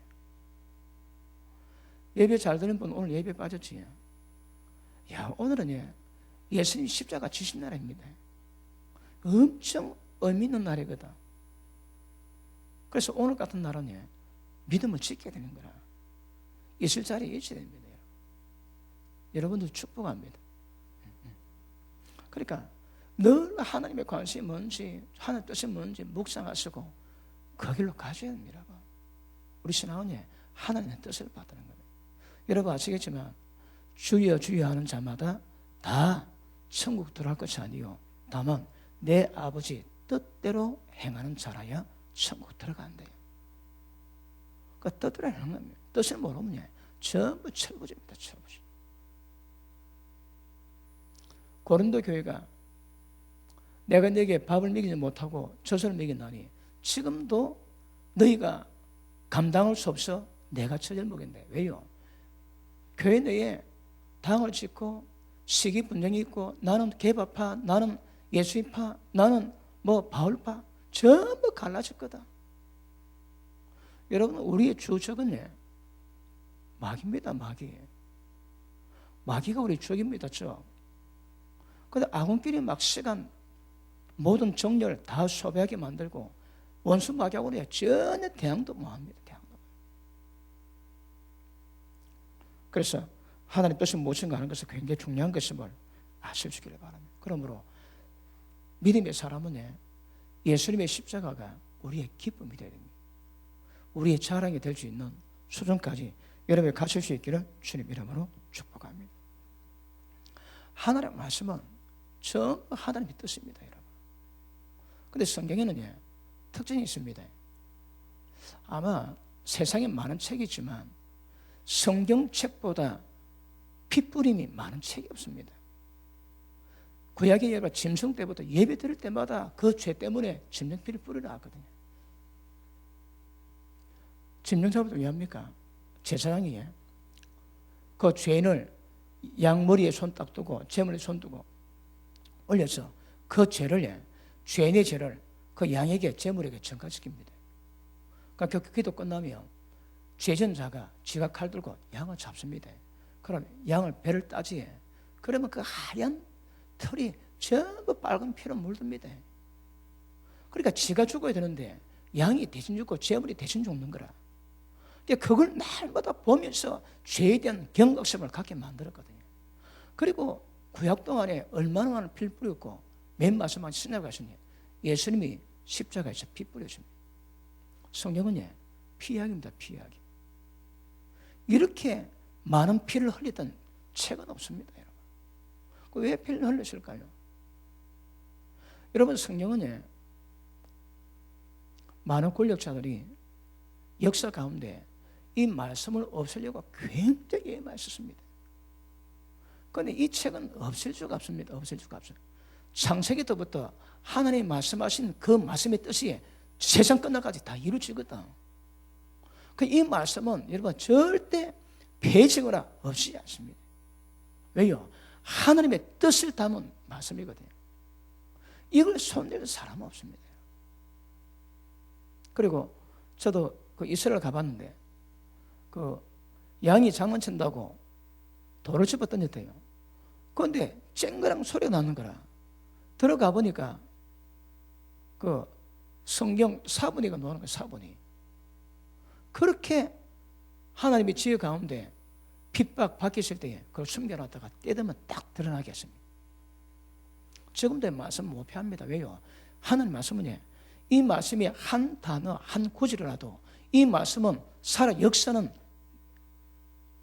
[SPEAKER 1] 예배 잘 드는 분 오늘 예배 빠졌지. 야, 오늘은 예수님 십자가 지신 날입니다. 엄청 의미 있는 날이거든. 그래서 오늘 같은 날은 믿음을 지켜야 되는 거라. 있을 자리에 있어야 됩니다. 여러분들 축복합니다. 그러니까 늘 하나님의 관심이 뭔지, 하나님의 뜻이 뭔지 묵상하시고 그 길로 가셔야 됩니다. 우리 신앙은 하나님의 뜻을 받는 거예요. 여러분 아시겠지만 주여 주여 하는 자마다 다 천국 들어갈 것이 아니요 다만 내 아버지 뜻대로 행하는 자라야 천국 들어간대요. 그 뜻대로 행하는 겁니다. 뜻을 모르면 전부 철부지입니다. 철부지. 고린도 교회가 내가 너에게 밥을 먹이지 못하고 젖을 먹인다니 지금도 너희가 감당할 수 없어 내가 젖을 먹인대. 왜요? 교회 내에 당을 짓고 시기 분쟁이 있고 나는 개바파, 나는 예수님파, 나는 뭐 바울파 전부 갈라졌거든. 여러분 우리의 주적은 마귀입니다. 마귀가 우리 적입니다. 적. 근데 아군끼리 막 시간 모든 정렬 다 소비하게 만들고 원수 마귀하고는 전혀 대항도 못합니다. 대항도. 그래서 하나님 뜻이 무엇인가 하는 것은 굉장히 중요한 것임을 아셔주기를 바랍니다. 그러므로 믿음의 사람은 예수님의 십자가가 우리의 기쁨이 되야 됩니다. 우리의 자랑이 될 수 있는 수준까지 여러분이 가실 수 있기를 주님 이름으로 축복합니다. 하나님의 말씀은 전부 하나님의 뜻입니다. 여러분. 그런데 성경에는 특징이 있습니다. 아마 세상에 많은 책이 있지만 성경책보다 핏뿌림이 많은 책이 없습니다. 구약의 예가 짐승 때부터 예배 드릴 때마다 그 죄 때문에 짐승피를 뿌리러 왔거든요. 짐승자부터 왜 합니까? 제사장이 그 죄인을 양머리에 손 딱 두고 제물에 손 두고 올려서 그 죄를 죄인의 죄를 그 양에게 제물에게 전가시킵니다. 그러니까 기도 끝나면 죄전자가 지가 칼 들고 양을 잡습니다. 그럼 양을 배를 따지에 그러면 그 하얀 털이 전부 빨간 피로 물듭니다. 그러니까 지가 죽어야 되는데 양이 대신 죽고 제물이 대신 죽는 거라. 그걸 날마다 보면서 죄에 대한 경각심을 갖게 만들었거든요. 그리고 구약 동안에 얼마나 많은 피를 뿌렸고 맨 마지막에 신약하시니 예수님이 십자가에서 피 뿌려줍니다. 성경은 피약입니다. 피약. 이렇게 많은 피를 흘리던 책은 없습니다. 여러분. 왜 피를 흘렸을까요? 여러분 성경은 많은 권력자들이 역사 가운데 이 말씀을 없애려고 굉장히 애쓰습니다. 그런데 이 책은 없앨 수가 없습니다. 없앨 수가 없어요. 창세기 때부터 하나님이 말씀하신 그 말씀의 뜻이 세상 끝날까지 다 이루어지거든. 이 말씀은 여러분 절대 폐지거나 없지 않습니다. 왜요? 하나님의 뜻을 담은 말씀이거든요. 이걸 손댈 사람은 없습니다. 그리고 저도 그 이스라엘 가봤는데 그 양이 장난친다고 돌을 집어 던졌대요. 그런데 쨍그랑 소리가 나는 거라. 들어가 보니까 그 성경 사분이가 노는 거예요. 사분이. 그렇게 하나님의 지혜 가운데 핍박 받겠을 때에 그걸 숨겨놨다가 떼되면 딱 드러나게 했습니다. 지금도 말씀 못 피합니다. 왜요? 하나님 말씀은 이 말씀이 한 단어, 한 구절이라도 이 말씀은 살아 역사는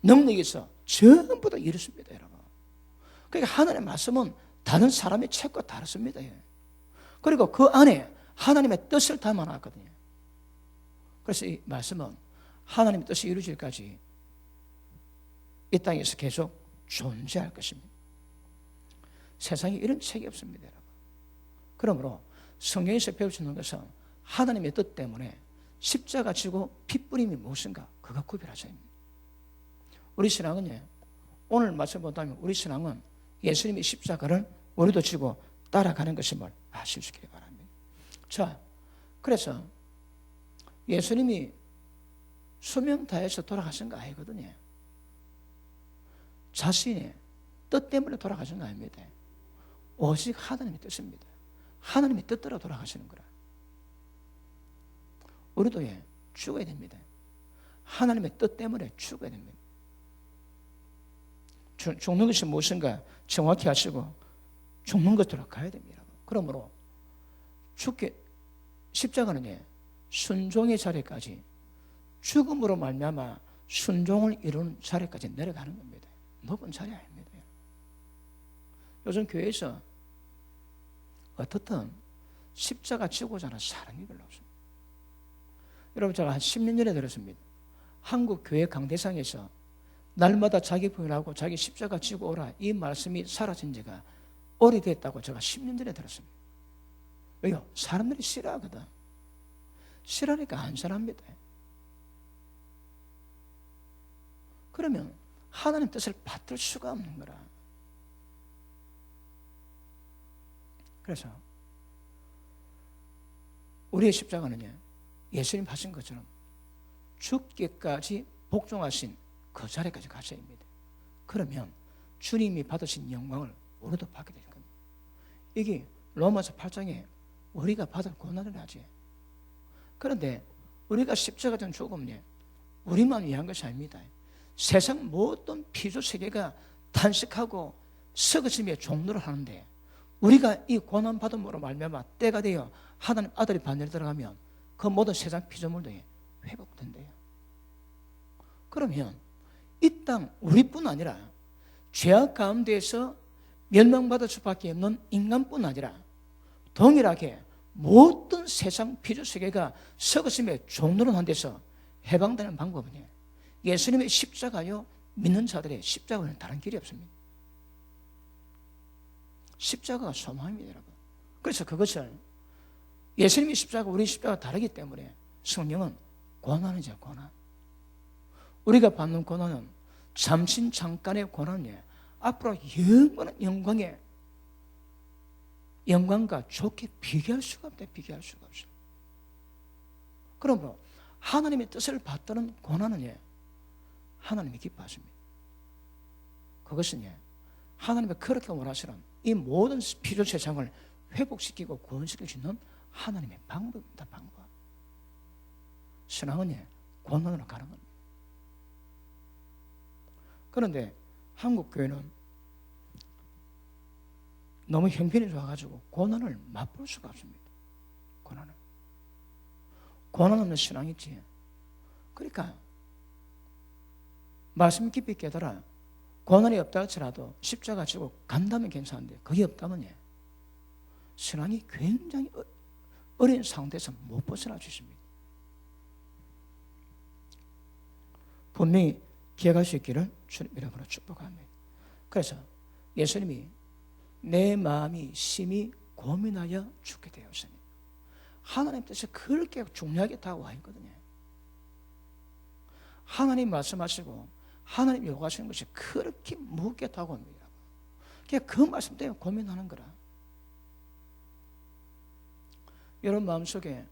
[SPEAKER 1] 능력에서 전부 다 이렇습니다, 여러분. 그러니까 하나님의 말씀은 다른 사람의 책과 다릅니다. 그리고 그 안에 하나님의 뜻을 담아놨거든요. 그래서 이 말씀은 하나님의 뜻이 이루어질까지 이 땅에서 계속 존재할 것입니다. 세상에 이런 책이 없습니다, 여러분. 그러므로 성경에서 배울 수 있는 것은 하나님의 뜻 때문에 십자가 지고 피 뿌림이 무엇인가 그거 구별하셔야 합니다. 우리 신앙은요, 오늘 말씀 본다면 우리 신앙은 예수님의 십자가를 우리도 지고 따라가는 것임을 아실 수 있기를 바랍니다. 자, 그래서 예수님이 수명 다해서 돌아가신 거 아니거든요. 자신의 뜻 때문에 돌아가신 거 아닙니다. 오직 하나님의 뜻입니다. 하나님의 뜻대로 돌아가시는 거라. 우리도 죽어야 됩니다. 하나님의 뜻 때문에 죽어야 됩니다. 죽는 것이 무엇인가 정확히 하시고 죽는 것으로 가야 됩니다. 그러므로 십자가는 순종의 자리까지, 죽음으로 말미암아 순종을 이루는 자리까지 내려가는 겁니다. 높은 자리 아닙니다. 요즘 교회에서 어떻든 십자가 지고자 하는 사람이 별로 없습니다. 여러분, 제가 한 10년 전에 들었습니다. 한국 교회 강대상에서 날마다 자기 부인하고 자기 십자가 지고 오라, 이 말씀이 사라진 지가 오래됐다고 제가 10년 전에 들었습니다. 왜요? 사람들이 싫어하거든. 싫어하니까 안 사랍니다. 그러면 하나님 뜻을 받들 수가 없는 거라. 그래서 우리의 십자가는요, 예수님 하신 것처럼 죽기까지 복종하신 그 자리까지 가셔야 합니다. 그러면 주님이 받으신 영광을 우리도 받게 될 겁니다. 이게 로마서 8장에 우리가 받을 고난을 하지. 그런데 우리가 십자가전 죽음에 우리만 위한 것이 아닙니다. 세상 모든 피조 세계가 탄식하고 썩어짐의 종로를 하는데, 우리가 이 고난받음으로 말미암아 때가 되어 하나님 아들이 반열에 들어가면 그 모든 세상 피조물도 회복된대요. 그러면 이 땅 우리뿐 아니라 죄악 가운데에서 멸망받을 수밖에 없는 인간뿐 아니라 동일하게 모든 세상 피조 세계가 썩어짐의 종로를 한 데서 해방되는 방법은 예수님의 십자가요, 믿는 자들의 십자가는 다른 길이 없습니다. 십자가가 소망입니다, 여러분. 그래서 그것을 예수님의 십자가, 우리 십자가가 다르기 때문에 성령은 고난이죠, 고난. 우리가 받는 고난은 잠시 잠깐의 고난이 앞으로 영원한 영광과 좋게 비교할 수가 없다, 비교할 수가 없어요. 그러므로 하나님의 뜻을 받드는 고난은 하나님이 기뻐하십니다. 그것은 하나님이 그렇게 원하시는 이 모든 피조 세상을 회복시키고 구원시킬 수 있는 하나님의 방법입니다, 방법. 신앙은 고난으로 가는 겁니다. 그런데 한국 교회는 너무 형편이 좋아가지고 고난을 맛볼 수가 없습니다. 고난 없는 신앙이지. 그러니까 말씀 깊이 깨달아 고난이 없다 할지라도 십자가 지고 간다면 괜찮은데 그게 없다면 신앙이 굉장히 어린 상태에서 못 벗어나 주십니다. 분명히 기억할 수 있기를 주님 이름으로 축복합니다. 그래서 예수님이 내 마음이 심히 고민하여 죽게 되었으니, 하나님 뜻이 그렇게 중요하게 다가와 있거든요. 하나님 말씀하시고 하나님 요구하시는 것이 그렇게 무겁게 다가옵니다. 그 말씀 때문에 고민하는 거라. 여러분 마음속에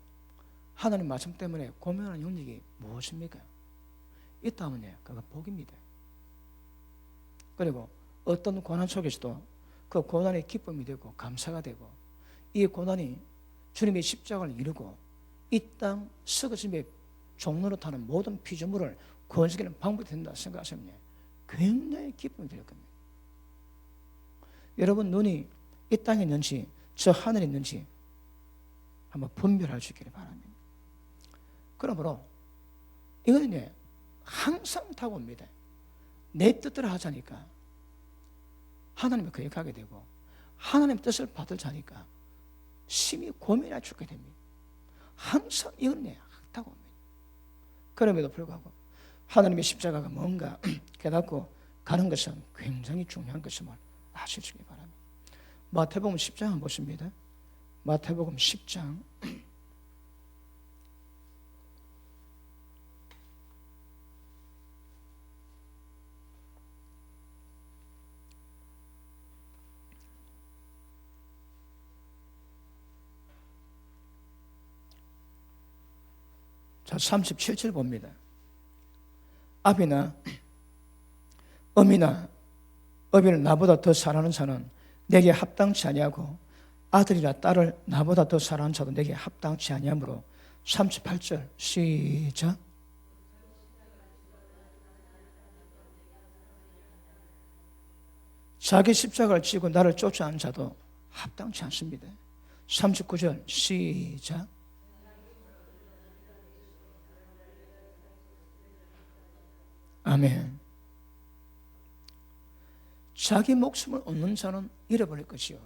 [SPEAKER 1] 하나님 말씀 때문에 고민하는 영역이 무엇입니까? 있다면 그거 복입니다. 그리고 어떤 고난 속에서도 그 고난이 기쁨이 되고 감사가 되고, 이 고난이 주님의 십자가를 이루고 이 땅 썩어짐의 종로로 타는 모든 피조물을 구원시키는 방법이 된다 생각하시면 굉장히 기쁨이 될 겁니다. 여러분 눈이 이 땅에 있는지 저 하늘에 있는지 한번 분별할 수 있기를 바랍니다. 그러므로 이거는 항상 타고 옵니다. 내 뜻대로 하자니까 하나님의 거기 가게 되고 하나님의 뜻을 받을 자니까 심히 고민해 죽게 됩니다. 항상 이건 내 악하다고 합니다. 그럼에도 불구하고 하나님의 십자가가 뭔가 깨닫고 가는 것은 굉장히 중요한 것임을 아시기 바랍니다. 마태복음 10장 한번 보십니다. 마태복음 10장 자, 37절 봅니다. 아비나 어미나 어비를 나보다 더 사랑하는 자는 내게 합당치 아니하고 아들이나 딸을 나보다 더 사랑하는 자도 내게 합당치 아니하므로 38절 시작. 자기 십자가를 지고 나를 쫓아오는 자도 합당치 않습니다. 39절 시작. 아멘. 자기 목숨을 얻는 자는 잃어버릴 것이요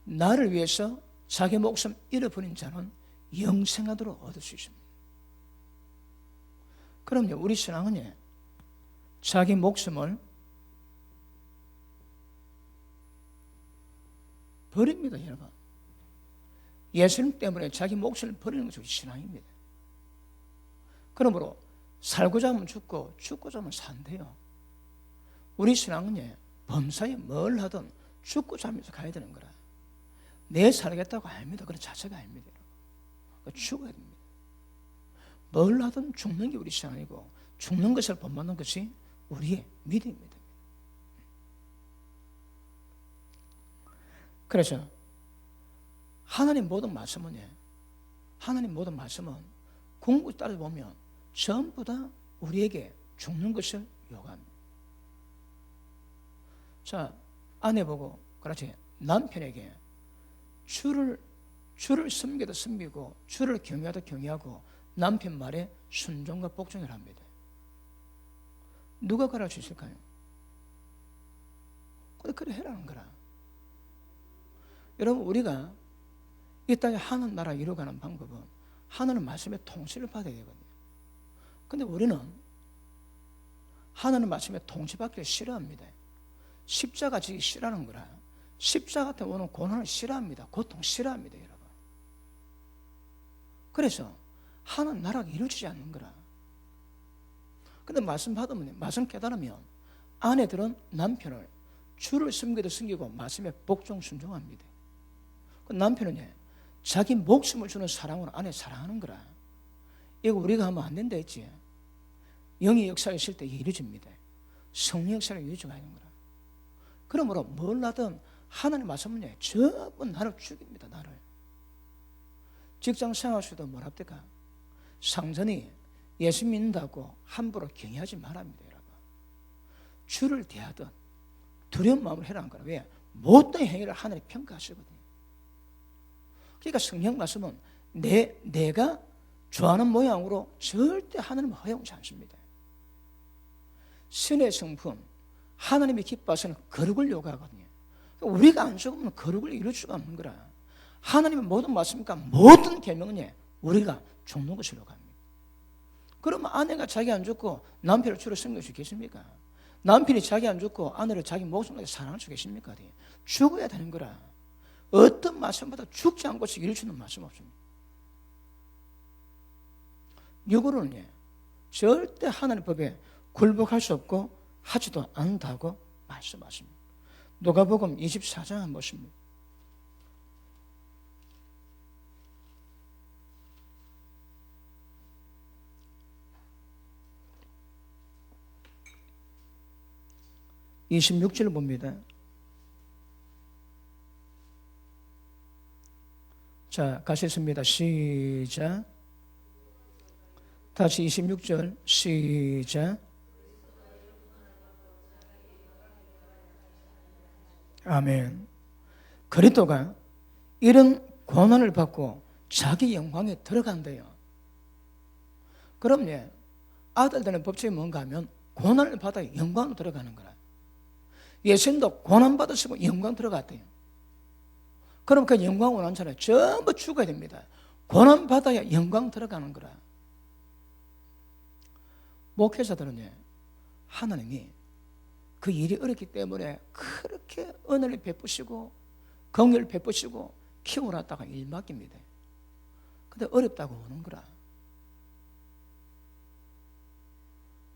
[SPEAKER 1] 나를 위해서 자기 목숨 잃어버린 자는 영생하도록 얻을 수 있습니다. 그럼요, 우리 신앙은 자기 목숨을 버립니다, 여러분. 예수님 때문에 자기 목숨을 버리는 것이 우리 신앙입니다. 그러므로 살고자 하면 죽고 죽고자 하면 산대요. 우리 신앙은 범사에 뭘 하든 죽고자 하면서 가야 되는 거라. 내 살겠다고 아닙니다. 그런 자체가 아닙니다. 죽어야 됩니다. 뭘 하든 죽는 게 우리 신앙이고 죽는 것을 본받는 것이 우리의 믿음입니다. 그래서 하나님 모든 말씀은 궁극히 따져보면 전부 다 우리에게 죽는 것을 요구합니다. 자, 아내 보고 그렇지 남편에게 주를 섬기도 섬기고 주를 경외하도 경외하고 남편 말에 순종과 복종을 합니다. 누가 가르칠 수 있을까요? 그래 해라는 거라. 여러분, 우리가 이 땅에 하나님 나라 이루어가는 방법은 하나님 말씀의 통치를 받아야 되거든요. 근데 우리는 하나님 말씀의 통치받기를 싫어합니다. 십자가 지기 싫어하는 거라. 십자가 때문에 오는 고난을 싫어합니다. 고통 싫어합니다, 여러분. 그래서 하나님 나라가 이루어지지 않는 거라. 근데 말씀 받으면, 말씀 깨달으면 아내들은 남편을 주를 섬기도 섬기고 말씀에 복종 순종합니다. 그 남편은 자기 목숨을 주는 사랑으로 아내 사랑하는 거라. 이거 우리가 하면 안 된다 했지. 영의 역사가 있을 때 이루어집니다. 성령 역사를 이루어져 가는 거라. 그러므로 뭘 하든 하나님 말씀은 전부 나를 죽입니다. 나를. 직장 생활에서도 뭐랍니까? 상전이 예수 믿는다고 함부로 경외하지 말랍니다, 여러분. 주를 대하든 두려운 마음으로 해라는 거라. 왜? 못된 행위를 하나님이 평가하시거든요. 그러니까 성경 말씀은 내가 좋아하는 모양으로 절대 하나님은 허용치 않습니다. 신의 성품, 하나님이 기뻐하시는 거룩을 요구하거든요. 우리가 안 죽으면 거룩을 이룰 수가 없는 거라. 하나님의 모든 말씀과 모든 계명은 우리가 죽는 것을 요구합니다. 그러면 아내가 자기 안 죽고 남편을 주로 섬길 수 있겠습니까? 남편이 자기 안 죽고 아내를 자기 목숨까지 사랑할 수 있겠습니까? 죽어야 되는 거라. 어떤 말씀보다 죽지 않고서 이룰 수 있는 말씀 없습니다. 육으로는 절대 하나님의 법에 굴복할 수 없고 하지도 않는다고 말씀하십니다. 누가복음 24장 한번 보십니다. (26절) 봅니다. 자, 가시겠습니다. 시작. 다시 26절 시작. 아멘. 그리스도가 이런 고난을 받고 자기 영광에 들어간대요. 그럼 아들 되는 법칙이 뭔가 하면 고난을 받아 영광으로 들어가는 거라. 예수님도 고난받으시고 영광 들어갔대요. 그럼 그 영광 원하는 사람이 전부 죽어야 됩니다. 고난받아야 영광 들어가는 거라. 목회자들은요, 하나님이 그 일이 어렵기 때문에 그렇게 은혜를 베푸시고 긍휼을 베푸시고 키워놨다가 일 맡깁니다. 근데 어렵다고 오는 거라.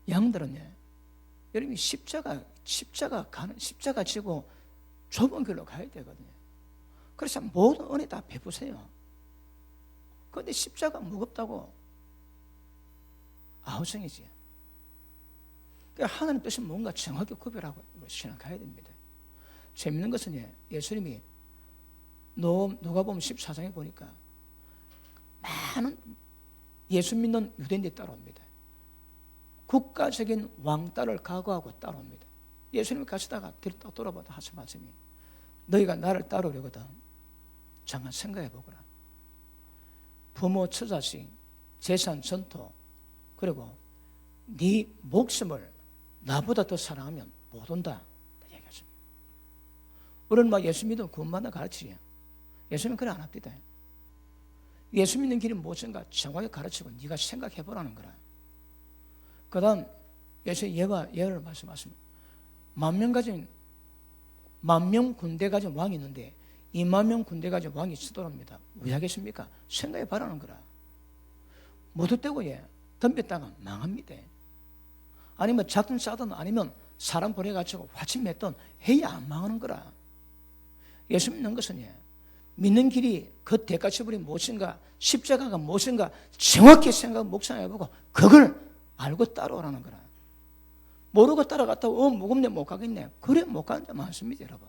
[SPEAKER 1] 양들은요, 여러분이 십자가 지고 좁은 길로 가야 되거든요. 그래서 모든 은혜 다 베푸세요. 그런데 십자가 무겁다고 아우성이지. 그러니까 하나님 뜻은 뭔가 정확히 구별하고 생각해야 됩니다. 재밌는 것은 예수님이 누가복음 14장에 보니까 많은 예수 믿는 유대인들이 따라옵니다. 국가적인 왕따를 각오하고 따라옵니다. 예수님이 가시다가 돌아보다 하신 말씀이, 너희가 나를 따르려거든 잠깐 생각해 보거라. 부모, 처자식, 재산, 전토, 그리고 네 목숨을 나보다 더 사랑하면 못 온다 얘기하십니다. 우리는 막 예수 믿으면 구원받는 가르치죠. 예수님은 그래 안 합니다. 예수 믿는 길이 무엇인가 정확히 가르치고 네가 생각해 보라는 거라. 그 다음 예수의 예를 말씀하십니다. 만 명 군대 가진 왕이 있는데 2만 명 군대 가진 왕이 치돌합니다. 왜 하겠습니까? 생각해 봐라는 거라. 무턱대고 덤볐다가 망합니다. 아니면 작든 싸든 아니면 사람 보내가지고 화친맺든 해야 안 망하는 거라. 예수 믿는 것은 믿는 길이 그 대가치불이 무엇인가, 십자가가 무엇인가 정확히 생각 묵상해보고 그걸 알고 따라오라는 거라. 모르고 따라갔다고 무겁네 못 가겠네, 그래 못 가는 자 많습니다. 여러분,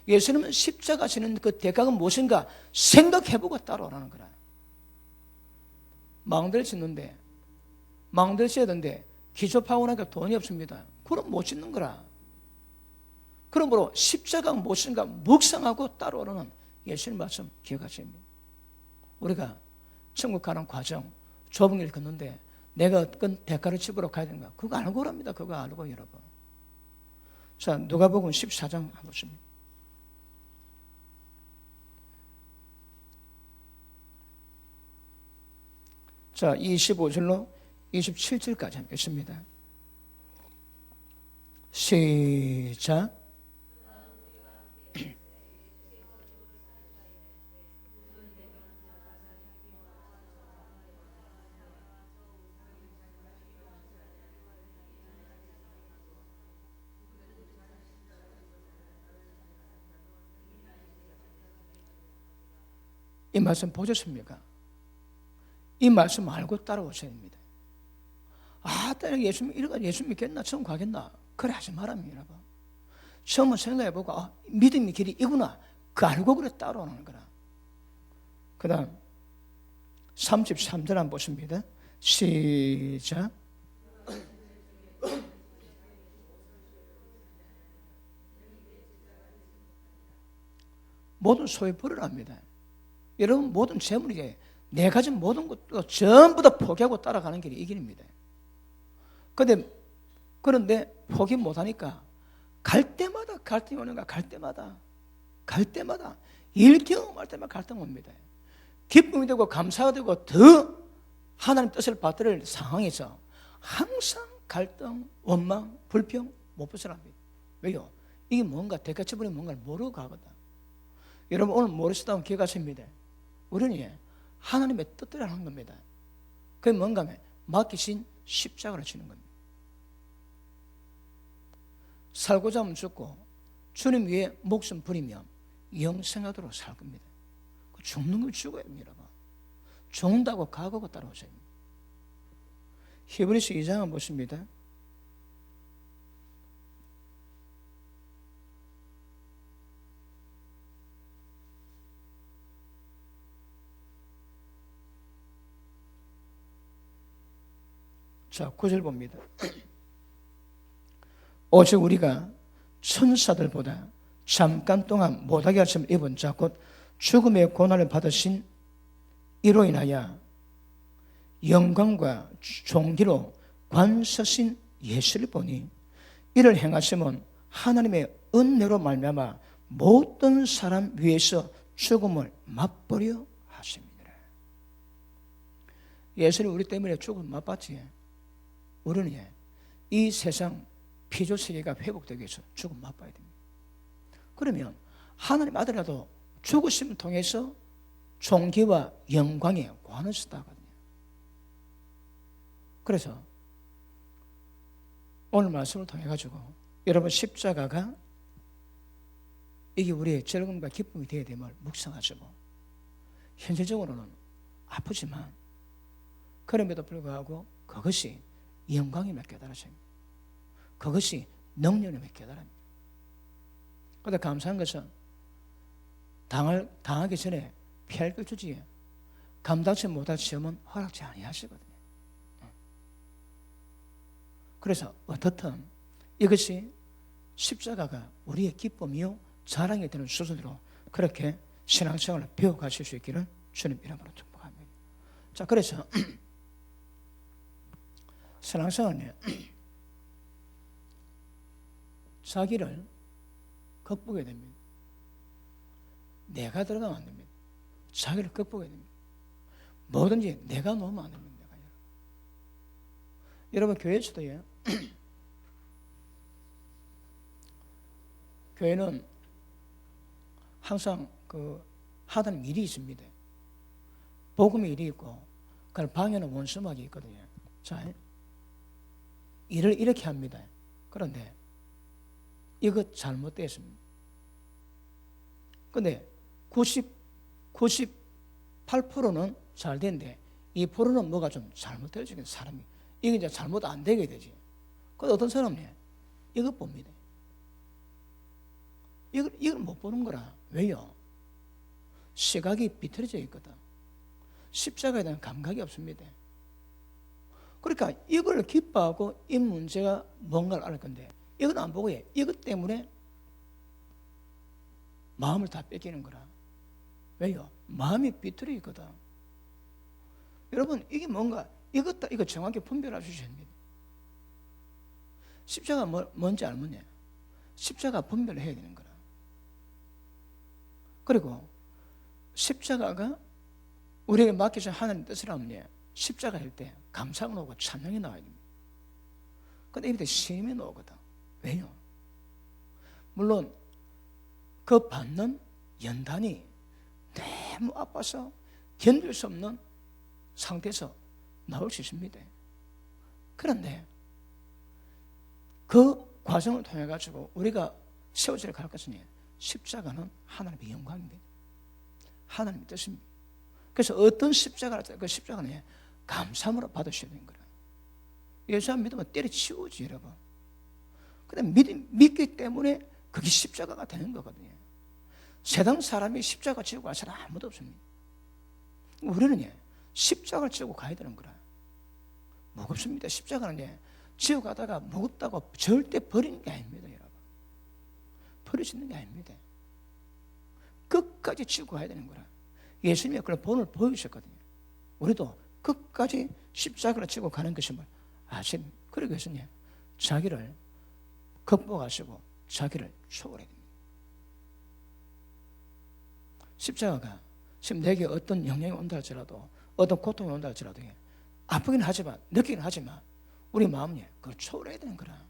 [SPEAKER 1] 예수님은 십자가 지는 그 대가가 무엇인가 생각해보고 따라오라는 거라. 망대를 짓는데 망대를 지어야 되는데 기초 파고나니까 돈이 없습니다. 그럼 못 짓는 거라. 그러므로 십자가가 무엇인가 묵상하고 따라오라는 예수님 말씀 기억하셔야 합니다. 우리가 천국 가는 과정 좁은 길 걷는데 내가 어떤 대가를 치부러 가야 되는가, 그거 알고 오랍니다. 그거 알고 여러분. 자, 누가복음 14장 한번 보십니다. 자, 25절로 27절까지 한번 읽습니다. 시작. 이 말씀 보셨습니까? 이 말씀 알고 따라오셔야 됩니다. 내가 예수 믿겠나? 처음 가겠나? 그래 하지 말랍니다, 여러분. 처음은 생각해보고 믿음의 길이 이구나, 그 알고 그래 따라오는 거라. 그 다음 33절 한번 보십니다. 시작. 모든 소유 버리랍니다. 여러분, 모든 재물이 내 가진 모든 것도 전부 다 포기하고 따라가는 길이 이 길입니다. 그런데 포기 못하니까 갈 때마다 갈등이 오는 거야. 갈 때마다 일 경험할 때마다 갈등 옵니다. 기쁨이 되고 감사가 되고 더 하나님 뜻을 받들 상황에서 항상 갈등, 원망, 불평 못 벗어납니다. 왜요? 이게 뭔가 대가치분이 뭔가를 모르고 가거든. 여러분, 오늘 모르시다면 기억하십니다. 우리는 하나님의 뜻대로 하는 겁니다. 그게 뭔가 하면 맡기신 십자가를 지는 겁니다. 살고자 하면 죽고 주님 위에 목숨 부리면 영생하도록 살 겁니다. 죽는 걸 죽어야 합니다. 죽는다고 각오가 따라오셔야 합니다. 히브리서 2장을 보십니다. 자, 9절 봅니다. 오직 우리가 천사들보다 잠깐 동안 못하게 하심을 입은 자 곧 죽음의 고난을 받으신 이로 인하여 영광과 존귀로 관서신 예수를 보니 이를 행하심은 하나님의 은혜로 말미암아 모든 사람 위해서 죽음을 맛보려 하십니다. 예수님 우리 때문에 죽음을 맛봤지. 우리는 이 세상 피조 세계가 회복되기 위해서 죽음 맛봐야 됩니다. 그러면 하나님 아들이라도 죽으심을 통해서 존귀와 영광에 관을 쓰다거든요. 그래서 오늘 말씀을 통해 가지고 여러분 십자가가 이게 우리의 즐거움과 기쁨이 되어야 됨을 묵상하시고, 현실적으로는 아프지만 그럼에도 불구하고 그것이 영광임을 깨달으십니다. 그것이 능력임을 깨달습니다. 그런데 감사한 것은 당하기 전에 피할 걸 주지 감당치 못할 시험은 허락지 아니하시거든요. 그래서 어떻든 이것이 십자가가 우리의 기쁨이요 자랑이 되는 수준으로 그렇게 신앙생활을 배워가실 수 있기를 주님 이름으로 축복합니다. 자, 그래서 신앙생활은 자기를 극복해야 됩니다. 내가 들어가면 안 됩니다. 자기를 극복해야 됩니다. 뭐든지 내가 놓으면 안 됩니다. 여러분 교회에서도요. 교회는 항상 하던 일이 있습니다. 복음의 일이 있고, 그 방해는 원수막이 있거든요. 자, 일을 이렇게 합니다. 그런데 이거 잘못됐습니다. 그런데 98%는 잘 되는데 2%는 뭐가 좀 잘못되어지는 사람이, 이게 이제 잘못 안 되게 되지. 그런데 어떤 사람이 이거 봅니다. 이걸 못 보는 거라. 왜요? 시각이 비틀어져 있거든. 십자가에 대한 감각이 없습니다. 그러니까 이걸 기뻐하고 이 문제가 뭔가를 알 건데 이건 안 보고 이것 때문에 마음을 다 뺏기는 거라. 왜요? 마음이 비틀어 있거든. 여러분 이게 뭔가 이거 정확히 분별할 수 있어야 됩니다. 십자가 뭔지 알면요, 십자가 분별을 해야 되는 거라. 그리고 십자가가 우리에게 맡겨진 하나님 뜻을 하면 십자가 할 때 감사가 나오고 찬양이 나와야 됩니다. 근데 이때 신임이 나오거든. 왜요? 물론 그 받는 연단이 너무 아파서 견딜 수 없는 상태에서 나올 수 있습니다. 그런데 그 과정을 통해 가지고 우리가 세워질 갈 것은 십자가는 하나님의 영광입니다. 하나님의 뜻입니다. 그래서 어떤 십자가를 그 십자가는 감사함으로 받으셔야 되는 거예요. 예수 안 믿으면 때려치우지 여러분. 근데 믿기 때문에 그게 십자가가 되는 거거든요. 세상 사람이 십자가 지고 갈 사람 아무도 없습니다. 우리는 십자가를 지고 가야 되는 거라. 무겁습니다. 십자가는 지고 가다가 무겁다고 절대 버리는 게 아닙니다, 여러분. 버릴 수 있는 게 아닙니다. 끝까지 지고 가야 되는 거라. 예수님이 그런 본을 보여주셨거든요. 우리도 끝까지 십자가를 지고 가는 것임을 아십니까? 그러기 위해서는 자기를 극복하시고 자기를 초월해야 됩니다. 십자가가 지금 내게 어떤 영향이 온다 할지라도, 어떤 고통이 온다 할지라도 아프긴 하지만, 느끼긴 하지만 우리 마음이 그걸 초월해야 되는 거라.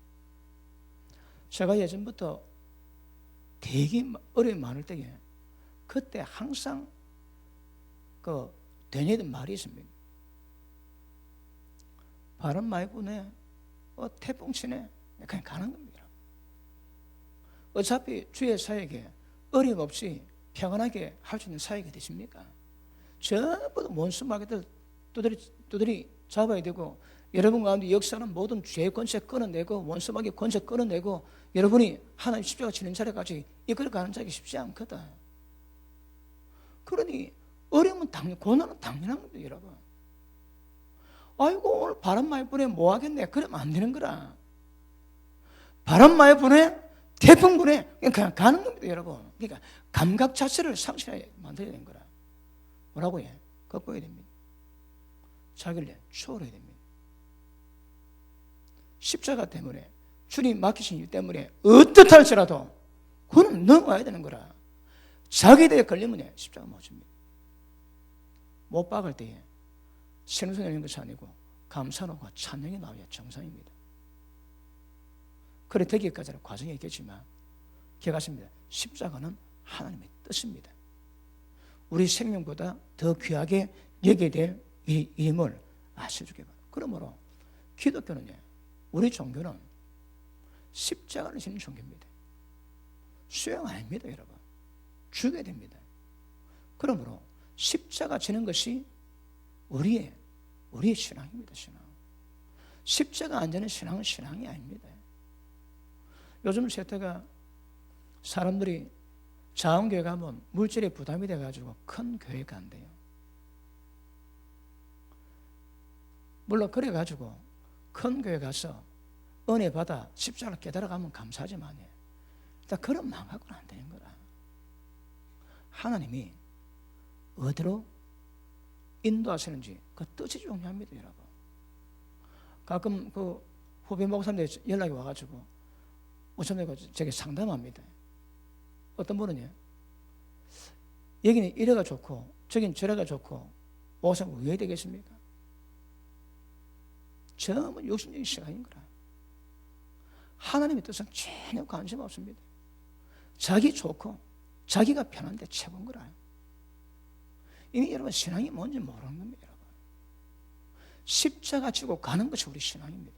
[SPEAKER 1] 제가 예전부터 되게 어려움이 많을 때에 그때 항상 되뇌던 말이 있습니다. 바람 많이 부네, 태풍 치네, 그냥 가는 겁니다. 어차피 주의 사역에 어림없이 평안하게 할 수 있는 사역이 되십니까? 전부 원수마귀들 두드리 잡아야 되고, 여러분 가운데 역사는 모든 죄의 권세 끊어내고 원수마귀 권세 끊어내고 여러분이 하나님 십자가 치는 자리까지 이끌어 가는 자기 쉽지 않거든. 그러니 어려움은 고난은 당연한 겁니다, 여러분. 아이고 오늘 바람 많이 부네, 뭐 하겠네, 그러면 안 되는 거라. 바람 많이 부네, 태풍 부네, 그냥 가는 겁니다, 여러분. 그러니까 감각 자체를 상실하게 만들어야 되는 거라. 뭐라고 해? 극복해야 됩니다. 자기를 초월해야 됩니다. 십자가 때문에, 주님 맡기신 일 때문에 어떻다 할지라도 그건 넘어와야 되는 거라. 자기들에 걸리면 십자가 못 줍니다. 못 박을 때에 생수 내는 것이 아니고 감사하고 찬양이 나와야 정상입니다. 그래 되기까지는 과정이 있겠지만 기억하십니다. 십자가는 하나님의 뜻입니다. 우리 생명보다 더 귀하게 여겨야 될 이름을 아셔주기 바랍니다. 그러므로 기독교는 우리 종교는 십자가를 지는 종교입니다. 수영 아닙니다, 여러분. 죽여야 됩니다. 그러므로 십자가 지는 것이 우리의 신앙입니다. 신앙. 십자가 안 지는 신앙은 신앙이 아닙니다. 요즘 세태가 사람들이 자원교회 가면 물질에 부담이 돼가지고 큰 교회 간대요. 물론 그래가지고 큰 교회 가서 은혜 받아 십자가를 깨달아가면 감사하지만 일단 그런 망하고는 안 되는 거라. 하나님이 어디로 인도하시는지 그 뜻이 중요합니다, 여러분. 가끔 그 후배 목사님들 연락이 와가지고 우선 제게 상담합니다. 어떤 분은요, 여기는 이래가 좋고 저긴 저래가 좋고 목사님 왜 되겠습니까? 전부 욕심적인 시간인 거라. 하나님의 뜻은 전혀 관심 없습니다. 자기 좋고 자기가 편한데 최고인 거라. 이미 여러분 신앙이 뭔지 모르는 겁니다, 여러분. 십자가 지고 가는 것이 우리 신앙입니다.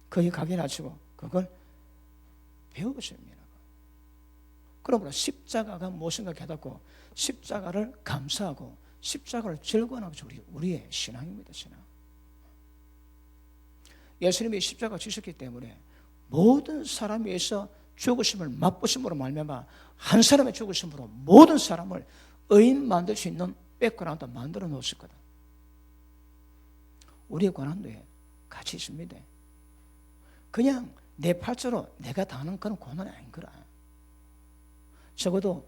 [SPEAKER 1] 거기 가게 하시고 그걸 배워보셔야 합니다. 그러므로 십자가가 무엇인가 깨닫고 십자가를 감사하고 십자가를 즐거워하는 것이 우리의 신앙입니다. 신앙. 예수님이 십자가 지셨기 때문에 모든 사람에 의해서 죽으심을 맛보심으로 말미암아 한 사람의 죽으심으로 모든 사람을 의인 만들 수 있는 백그라운드 만들어 놓으실 거다. 우리의 고난도 같이 있습니다. 그냥 내 팔자로 내가 당하는 그런 고난이 아닌 거라. 적어도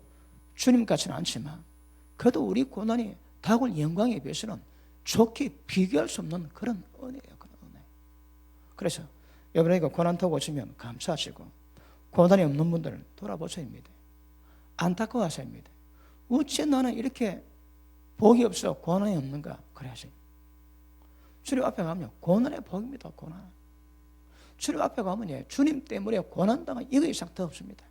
[SPEAKER 1] 주님 같지는 않지만 그래도 우리 고난이 다가올 영광에 비해서는 좋게 비교할 수 없는 그런 은혜예요. 그런 은혜. 그래서 여러분에게 고난 타고 오시면 감사하시고 고난이 없는 분들을 돌아보셔야 합니다. 안타까워하셔야 합니다. 어째 나는 이렇게 복이 없어 고난이 없는가? 그래야지. 주님 앞에 가면 고난의 복입니다. 고난. 주님 앞에 가면 주님 때문에 고난당한 이거 이상 더 없습니다.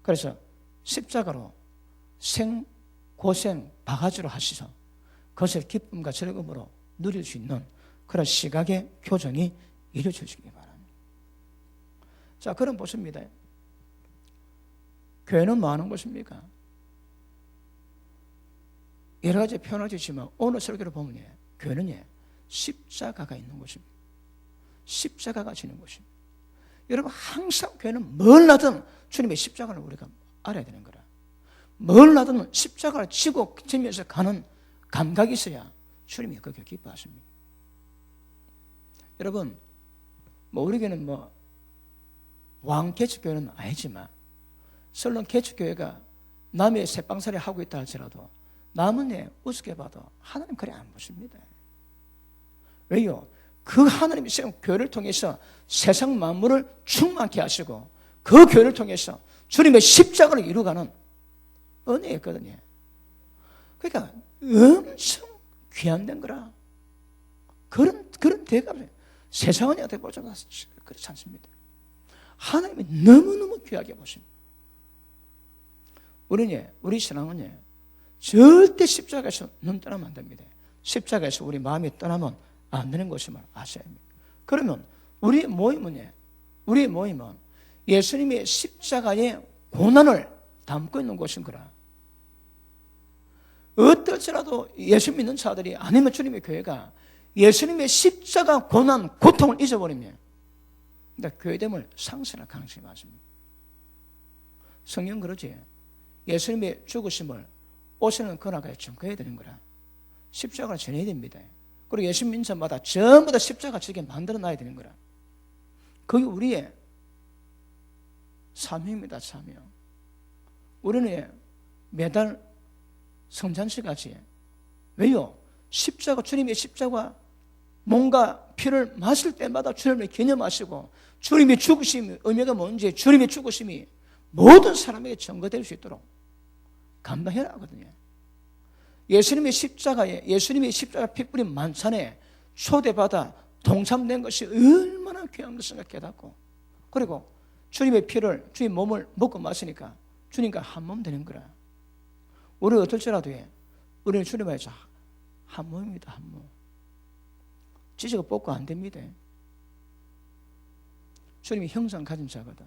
[SPEAKER 1] 그래서 십자가로 생고생 바가지로 하시서 그것을 기쁨과 즐거움으로 누릴 수 있는 그런 시각의 교정이 이루어지기 바랍니다. 자, 그럼 보십니다. 교회는 뭐 하는 곳입니까? 여러 가지 표현을 주지만 오늘 설교를 보면 교회는 십자가가 있는 곳입니다. 십자가가 지는 곳입니다. 여러분 항상 교회는 뭘 하든 주님의 십자가를 우리가 알아야 되는 거라. 뭘 하든 십자가를 지면서 가는 감각이 있어야 주님이 그렇게 기뻐하십니다. 여러분 우리 교회는 왕개척교회는 아니지만 설령 개척교회가 남의 새빵살이 하고 있다 할지라도 남은 우습게 봐도 하나님 그래 안 보십니다. 왜요? 그 하나님이 세운 교회를 통해서 세상 만물을 충만케 하시고 그 교회를 통해서 주님의 십자가를 이루어가는 은혜였거든요. 그러니까 엄청 귀한 거라. 그런 대가를 세상은 어떻게 보죠? 그렇지 않습니다. 하나님이 너무너무 귀하게 보십니다. 우리 신앙은 절대 십자가에서 눈 떠나면 안 됩니다. 십자가에서 우리 마음이 떠나면 안 되는 것임을 아셔야 합니다. 그러면 우리의 모임은 예수님의 십자가의 고난을 담고 있는 곳인 거라. 어떨지라도 예수 믿는 자들이 아니면 주님의 교회가 예수님의 십자가 고난, 고통을 잊어버리면 교회됨을 상실할 가능성이 많습니다. 성경 그러지. 예수님의 죽으심을 오시는 그날까지 증거해야 되는 거라. 십자가를 전해야 됩니다. 그리고 예수 믿는 자마다 전부 다 십자가 지게 만들어 놔야 되는 거라. 그게 우리의 사명입니다. 사명. 우리는 매달 성찬식같이 왜요? 십자가, 주님의 십자가 뭔가 피를 마실 때마다 주님을 기념하시고 주님이 죽으심의 의미가 뭔지, 주님의 죽으심이 모든 사람에게 증거될 수 있도록 감당해야 하거든요. 예수님의 십자가 핏불인 만찬에 초대받아 동참된 것이 얼마나 귀한 것인가 깨닫고, 그리고 주님의 피를, 주님 몸을 먹고 마시니까 주님과 한 몸 되는 거라. 우리 어떨지라도 우리는 주님과 한 몸입니다. 한 몸. 찢어가 뽑고 안 됩니다. 주님이 형상 가진 자거든.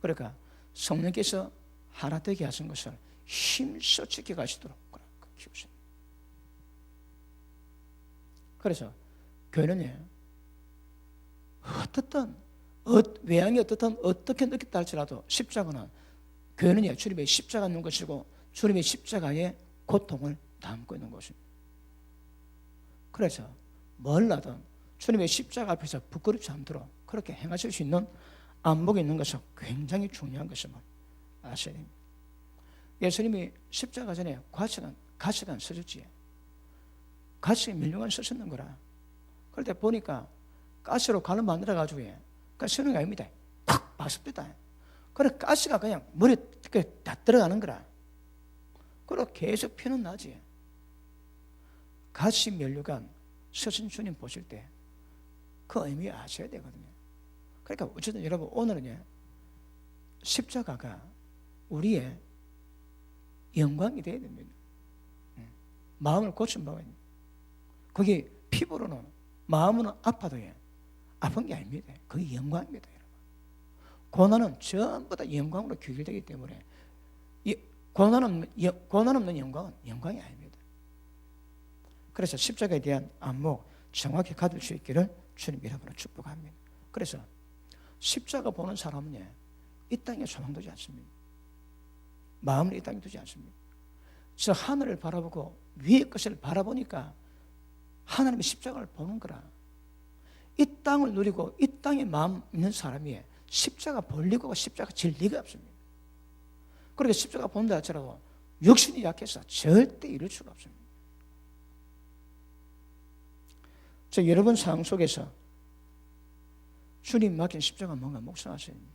[SPEAKER 1] 그러니까 성령께서 하나 되게 하신 것을 힘써 지켜가시도록 키우십니다. 그래서 교회는 어떻든 외양이 어떻게 느꼈다 할지라도 십자가는, 교회는 주님의 십자가 있는 것이고 주님의 십자가의 고통을 담고 있는 것입니다. 그래서 뭘 하든 주님의 십자가 앞에서 부끄럽지 않도록 그렇게 행하실 수 있는 안목이 있는 것은 굉장히 중요한 것임을 아셔야 됩니다. 예수님이 십자가 전에 가시관 쓰셨지. 가시 밀려간 쓰셨는 거라. 그럴 때 보니까 가시로 가를 만들어가지고 쓰는 게 아닙니다. 탁 박습니다. 그래 가시가 그냥 머리에 다 들어가는 거라. 그리고 계속 피는 나지. 가시 면류관 쓰신 주님 보실 때 그 의미 아셔야 되거든요. 그러니까 어쨌든 여러분 오늘은 십자가가 우리의 영광이 되어야 됩니다. 마음을 고친 바가 있습니다. 그게 피부로는, 마음은 아파도 아픈 게 아닙니다. 그게 영광입니다. 여러분. 고난은 전부 다 영광으로 귀결되기 때문에 고난 없는 영광은 영광이 아닙니다. 그래서 십자가에 대한 안목 정확히 가질 수 있기를 주님 이름으로 축복합니다. 그래서 십자가 보는 사람은 이 땅에 소망 두지 않습니다. 마음을 이 땅에 두지 않습니다. 저 하늘을 바라보고 위의 것을 바라보니까 하나님의 십자가를 보는 거라. 이 땅을 누리고 이 땅에 마음 있는 사람이 십자가 볼리고 십자가 질 리가 없습니다. 그렇게 십자가 본다 할지라도 육신이 약해서 절대 이룰 수가 없습니다. 여러분 상황 속에서 주님 맡긴 십자가 뭔가 묵상하셔야 됩니다.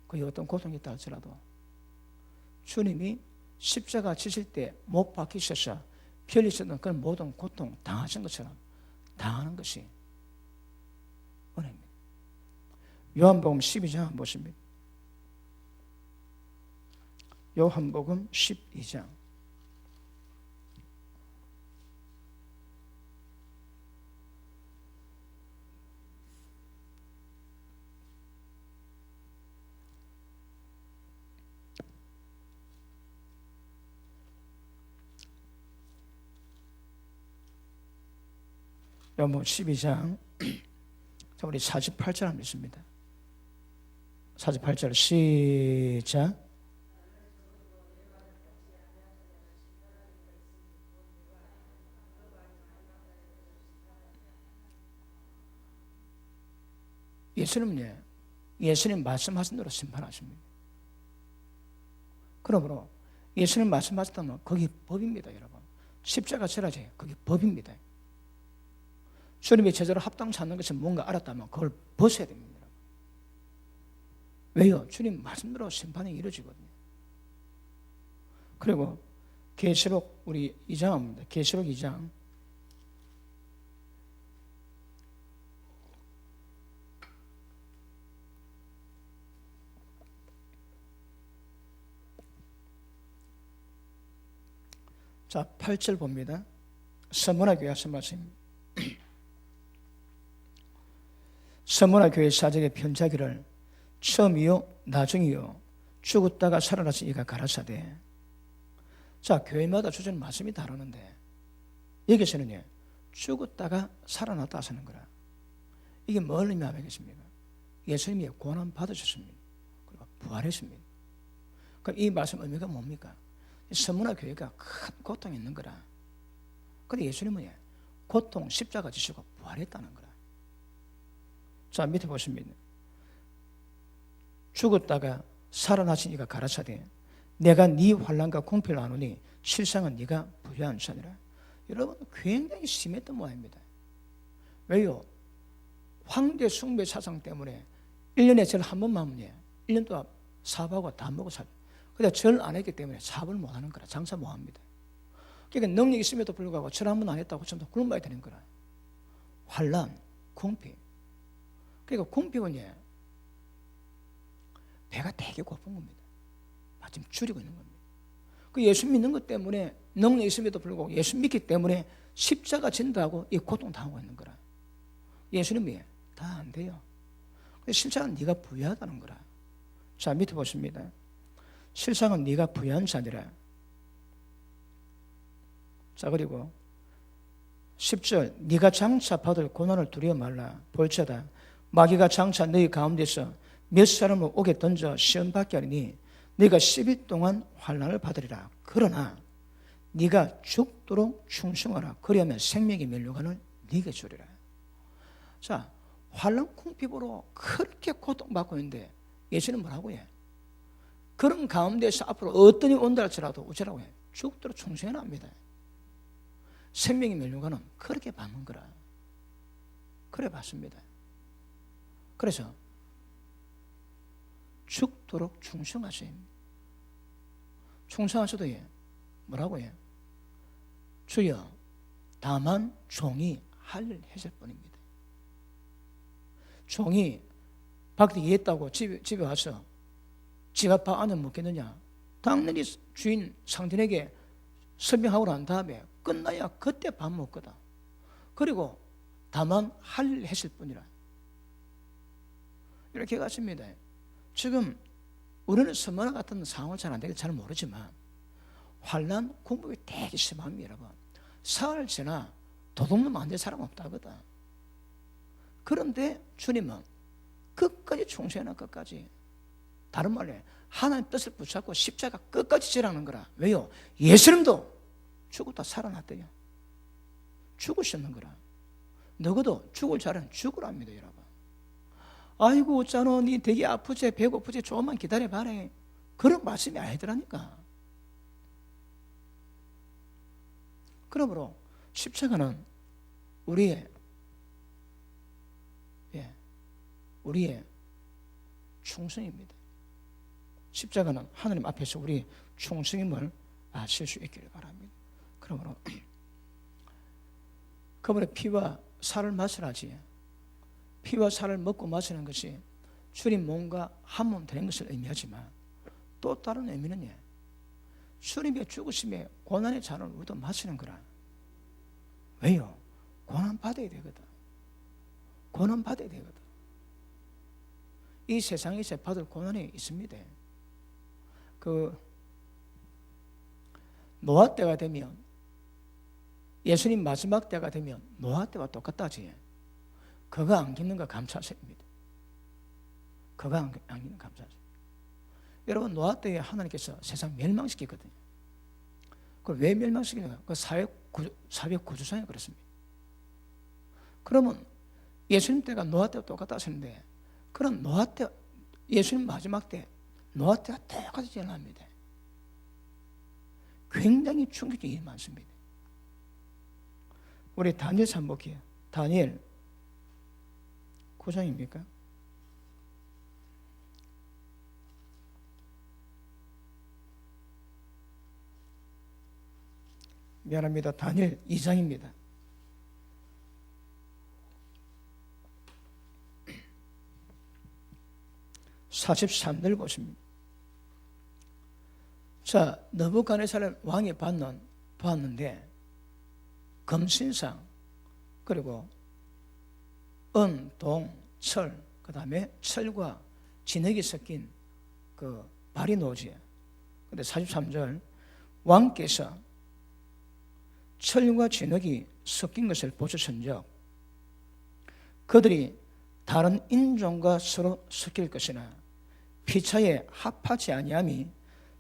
[SPEAKER 1] 그게 어떤 고통이 있다 할지라도 주님이 십자가 지실 때 못 박히셔서 피 흘리셨던 그런 모든 고통 당하신 것처럼 당하는 것이 은혜입니다. 요한복음 12장 보십니다. 요한복음 12장 요한복음 12장 우리 48절 한번 읽습니다. 48절 시작. 예수님 말씀하신 대로 심판하십니다. 그러므로 예수님 말씀하셨다면 그게 법입니다. 여러분 십자가 절하지 그게 법입니다. 주님의 제자로 합당치 않는 것을 뭔가 알았다면 그걸 벗어야 됩니다. 왜요? 주님 말씀대로 심판이 이루어지거든요. 그리고 계시록 우리 2장입니다. 계시록 2장 자 8절 봅니다. 서문화 교회 하신 말씀입니다. 서문화 교회 사적의 편지하기를 처음이요 나중이요 죽었다가 살아나서 이가 가라사대. 자 교회마다 주시는 말씀이 다르는데 여기서는 죽었다가 살아났다 하시는 거라. 이게 뭘 의미하겠습니까? 예수님이 고난 받으셨습니다. 그리고 부활했습니다. 그럼 이 말씀 의미가 뭡니까? 서문화 교회가 큰 고통이 있는 거라. 그런데 예수님은 고통 십자가 지시고 부활했다는 거라. 자 밑에 보십니다. 죽었다가 살아나신 이가 가라사대 내가 네 환난과 공평을 아노니 실상은 네가 부유한 자니라. 여러분 굉장히 심했던 모양입니다. 왜요? 황제 숭배 사상 때문에 1년에 절 한 번만 하면 1년 동안 사업하고 다 먹고 살. 근데 절 안 했기 때문에 사업을 못 하는 거라. 장사 못 합니다. 그러니까 능력이 있음에도 불구하고 절 한 번 안 했다고 전부 굶어야 되는 거라. 환란, 궁핍. 그러니까 궁핍은 배가 되게 고픈 겁니다. 지금 줄이고 있는 겁니다. 그 예수 믿는 것 때문에 능력이 있음에도 불구하고 예수 믿기 때문에 십자가 진다고 이 고통 당하고 있는 거라. 예수님이 다 안 돼요. 실상은 네가 부유하다는 거라. 자, 밑에 보십니다. 실상은 네가 부유한 자니라. 자, 그리고 10절 네가 장차 받을 고난을 두려워 말라. 볼지어다 마귀가 장차 너희 가운데서 몇 사람을 옥에 던져 시험받게 하리니 네가 10일 동안 환난을 받으리라. 그러나 네가 죽도록 충성하라. 그리하면 생명의 면류관을 네게 주리라. 자, 환난 궁핍으로 그렇게 고통받고 있는데 예수는 뭐라고 해? 그런 가운데서 앞으로 어떤 일이 온다 할지라도 어쩌라고 해? 죽도록 충성해라 합니다. 생명의 면류관은 그렇게 받는 거라. 그래 받습니다. 그래서 죽도록 충성하세요. 충성하셔도 뭐라고 해? 주여 다만 종이 할 일 했을 뿐입니다. 종이 밖에 일했다고 집에 와서 지가 밥 안에 먹겠느냐? 당연히 주인 상전에게 설명하고 난 다음에 끝나야 그때 밥 먹거든. 그리고 다만 할 일 했을 뿐이라. 이렇게 같습니다. 지금 우리는 서머나 같은 상황을 잘 안 되게 잘 모르지만 환난 공복이 되게 심합니다. 여러분. 사흘 지나 도둑놈 안 될 사람 없다거든. 그런데 주님은 끝까지 충성하는 끝까지, 다른 말로 하나님 뜻을 붙잡고 십자가 끝까지 지라는 거라. 왜요? 예수님도 죽었다 살아났대요. 죽으셨는 거라. 너희도 죽을 자는 죽으랍니다, 여러분. 아이고 어쩌노 니 되게 아프지 배고프지 조금만 기다려봐라. 그런 말씀이 아니더라니까. 그러므로 십자가는 우리의 충성입니다. 십자가는 하나님 앞에서 우리 충성임을 아실 수 있기를 바랍니다. 그러므로 그분의 피와 살을 마시라지. 피와 살을 먹고 마시는 것이 주님 몸과 한 몸 되는 것을 의미하지만 또 다른 의미는 주님의 죽으심에 고난의 잔을 우리도 마시는 거라. 왜요? 고난 받아야 되거든. 고난 받아야 되거든. 이 세상에서 받을 고난이 있습니다. 노아 때가 되면, 예수님 마지막 때가 되면 노아 때와 똑같다지. 그거 안기는 거 감사하십니다. 그거 안기는 감사하십니다. 여러분, 노아 때에 하나님께서 세상 멸망시켰거든요. 그걸 왜 멸망시키냐? 그 사회 구조상에 그렇습니다. 그러면 예수님 때가 노아 때와 똑같다 하시는데, 그럼 노아 때, 예수님 마지막 때 노아 때가 똑같이 일어납니다. 굉장히 충격적인 많습니다. 우리 다니엘 삼복기에 다니엘 9장입니까? 미안합니다. 다니엘 2장입니다. 43절 보십니다. 자, 느부갓네살 왕이 보았는데 금신상, 그리고 은, 동, 철, 그 다음에 철과 진흙이 섞인 그 바리노지. 근데 43절 왕께서 철과 진흙이 섞인 것을 보셨은즉 그들이 다른 인종과 서로 섞일 것이나 피차에 합하지 아니함이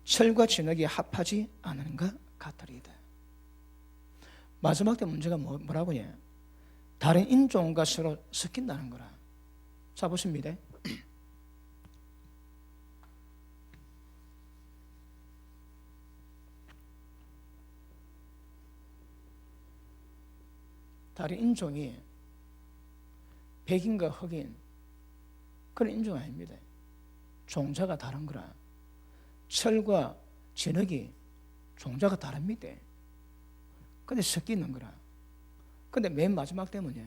[SPEAKER 1] 철과 진흙이 합하지 않은가 같으리이다. 마지막 때 문제가 뭐라고 해? 다른 인종과 서로 섞인다는 거라. 자, 보십니다. 다른 인종이 백인과 흑인 그런 인종 아닙니다. 종자가 다른 거라. 철과 진흙이 종자가 다릅니다. 근데 섞이는 거라. 근데 맨 마지막 때문에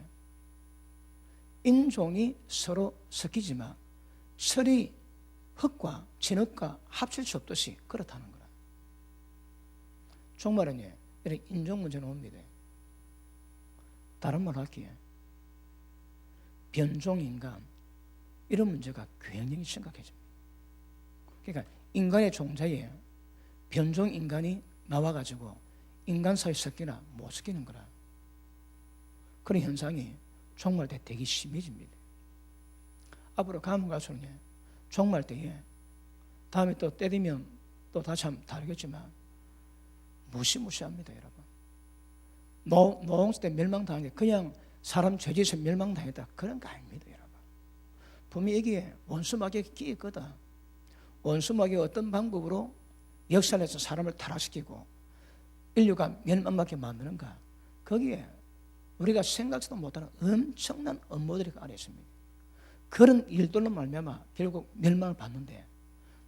[SPEAKER 1] 인종이 서로 섞이지만 철이 흙과 진흙과 합칠 수 없듯이 그렇다는 거라. 종말은 이런 인종 문제는 옵니다. 다른 말 할게요. 변종인간 이런 문제가 굉장히 심각해집니다. 그러니까 인간의 종자에 변종인간이 나와가지고 인간 사이 섞이나 못 섞이는 거라. 그런 현상이 종말 때 되게 심해집니다. 앞으로 가면 갈수록 종말 때에 다음에 또 때 되면 또 다시 한번 다르겠지만 무시무시합니다, 여러분. 노홍 시대 멸망당한 게 그냥 사람 죄지에서 멸망당했다 그런 거 아닙니다, 여러분. 분명히 여기에 원수마귀가 끼어 있거든. 원수마귀가 어떤 방법으로 역사에서 사람을 타락시키고 인류가 멸망받게 만드는가, 거기에 우리가 생각지도 못하는 엄청난 업무들이 안에 있습니다. 그런 일들로 말미암아 결국 멸망을 받는데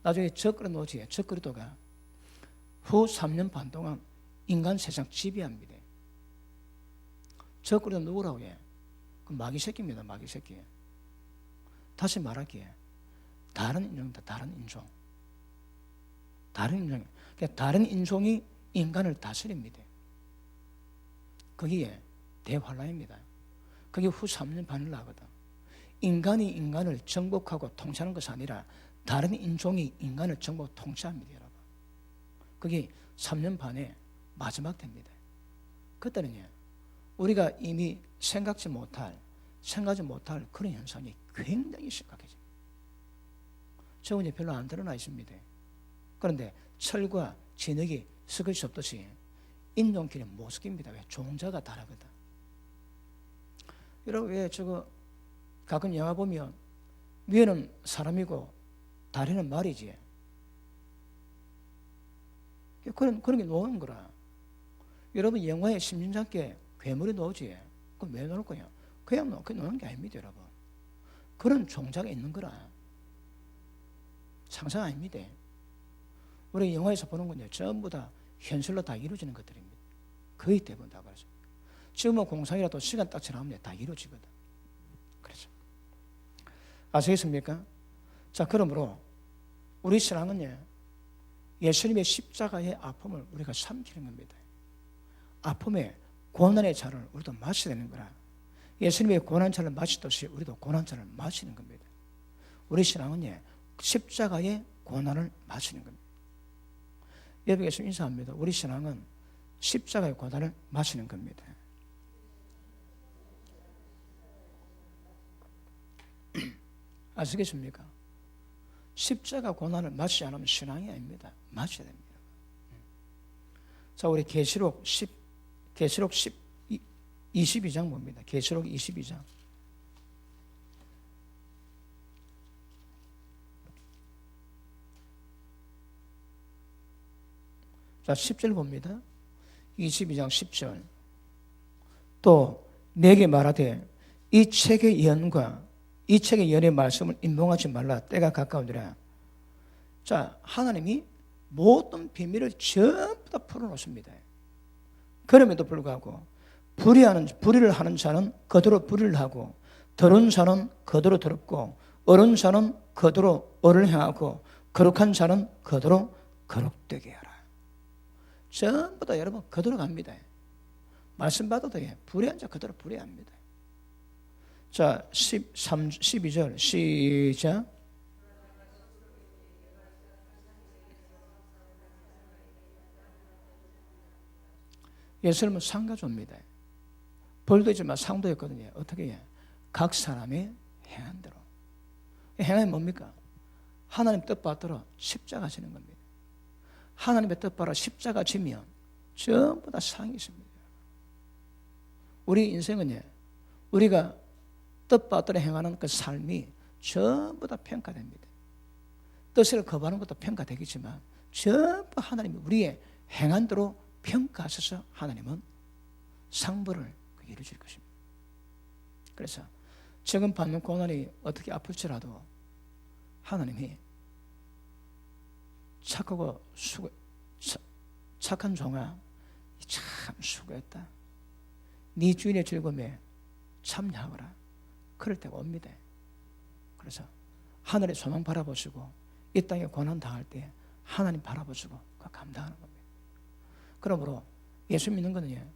[SPEAKER 1] 나중에 적그리노지에 적그리도가 후 3년 반 동안 인간 세상 지배합니다. 적그리도 누구라고 해? 그 마귀 새끼입니다. 마귀 새끼. 다시 말할게요. 다른 인종이다. 다른 인종. 다른 인종. 그러니까 다른 인종이 인간을 다스립니다. 거기에 대환란입니다. 그게 후 3년 반을 나거든. 인간이 인간을 정복하고 통치하는 것이 아니라 다른 인종이 인간을 정복 통치합니다, 여러분. 그게 3년 반의 마지막 때입니다. 그때는 우리가 이미 생각지 못할 그런 현상이 굉장히 심각해집니다. 저건 별로 안 드러나 있습니다. 그런데 철과 진흙이 섞일 수 없듯이 인종끼리 못 섞입니다. 왜? 종자가 다르거든. 여러분, 왜 저거 가끔 영화 보면 위에는 사람이고 다리는 말이지. 그런 게 나오는 거라. 여러분, 영화에 심심찮게 괴물이 나오지. 그럼 왜 나올 거냐? 그냥 나오는 게 아닙니다, 여러분. 그런 종자가 있는 거라. 상상 아닙니다. 우리 영화에서 보는 건요, 전부 다 현실로 다 이루어지는 것들입니다. 거의 대부분 다 그렇죠. 지금은 공상이라도 시간 딱 지나면 다 이루어지거든. 그렇죠. 아시겠습니까? 자, 그러므로 우리 신앙은 예수님의 십자가의 아픔을 우리가 삼키는 겁니다. 아픔의 고난의 차를 우리도 마셔야 되는 거라. 예수님의 고난차를 마시듯이 우리도 고난차를 마시는 겁니다. 우리 신앙은 십자가의 고난을 마시는 겁니다. 여러분께서 인사합니다. 우리 신앙은 십자가의 고난을 마시는 겁니다. 아시겠습니까? 십자가 고난을 마시지 않으면 신앙이 아닙니다. 마셔야 됩니다. 자, 우리 계시록 22장 봅니다. 계시록 22장. 자, 10절 봅니다. 22장 10절. 또 내게 말하되 이 책의 연과 이 책의 연의 말씀을 인봉하지 말라. 때가 가까우니라. 자, 하나님이 모든 비밀을 전부 다 풀어놓습니다. 그럼에도 불구하고 불의를 하는 자는 그대로 불의를 하고, 더러운 자는 그대로 더럽고, 어른 자는 그대로 어를 행하고, 거룩한 자는 그대로 거룩되게 하라. 전부 다 여러분 그대로 갑니다. 말씀 받아도 불의한 자 그대로 불의합니다. 자, 12절 시작. 예수님은 상가 줍니다. 벌도 있지만 상도 있거든요. 어떻게 해요? 각 사람의 행한 대로. 행함이 뭡니까? 하나님 뜻받들어 십자가 지는 겁니다. 하나님의 뜻받아 십자가 지면 전부 다 상이 있습니다. 우리 인생은 우리가 뜻받들어 행하는 그 삶이 전부 다 평가됩니다. 뜻을 거부하는 것도 평가되겠지만 전부 하나님이 우리의 행한 대로 평가하셔서 하나님은 상벌을 이루어질 것입니다. 그래서 지금 받는 고난이 어떻게 아플지라도 하나님이 착하고 착한 종아 참 수고했다. 네 주인의 즐거움에 참여하거라. 그럴 때가 옵니다. 그래서 하늘의 소망 바라보시고 이 땅에 고난 당할 때 하나님 바라보시고 그 감당하는 겁니다. 그러므로 예수 믿는 거는요,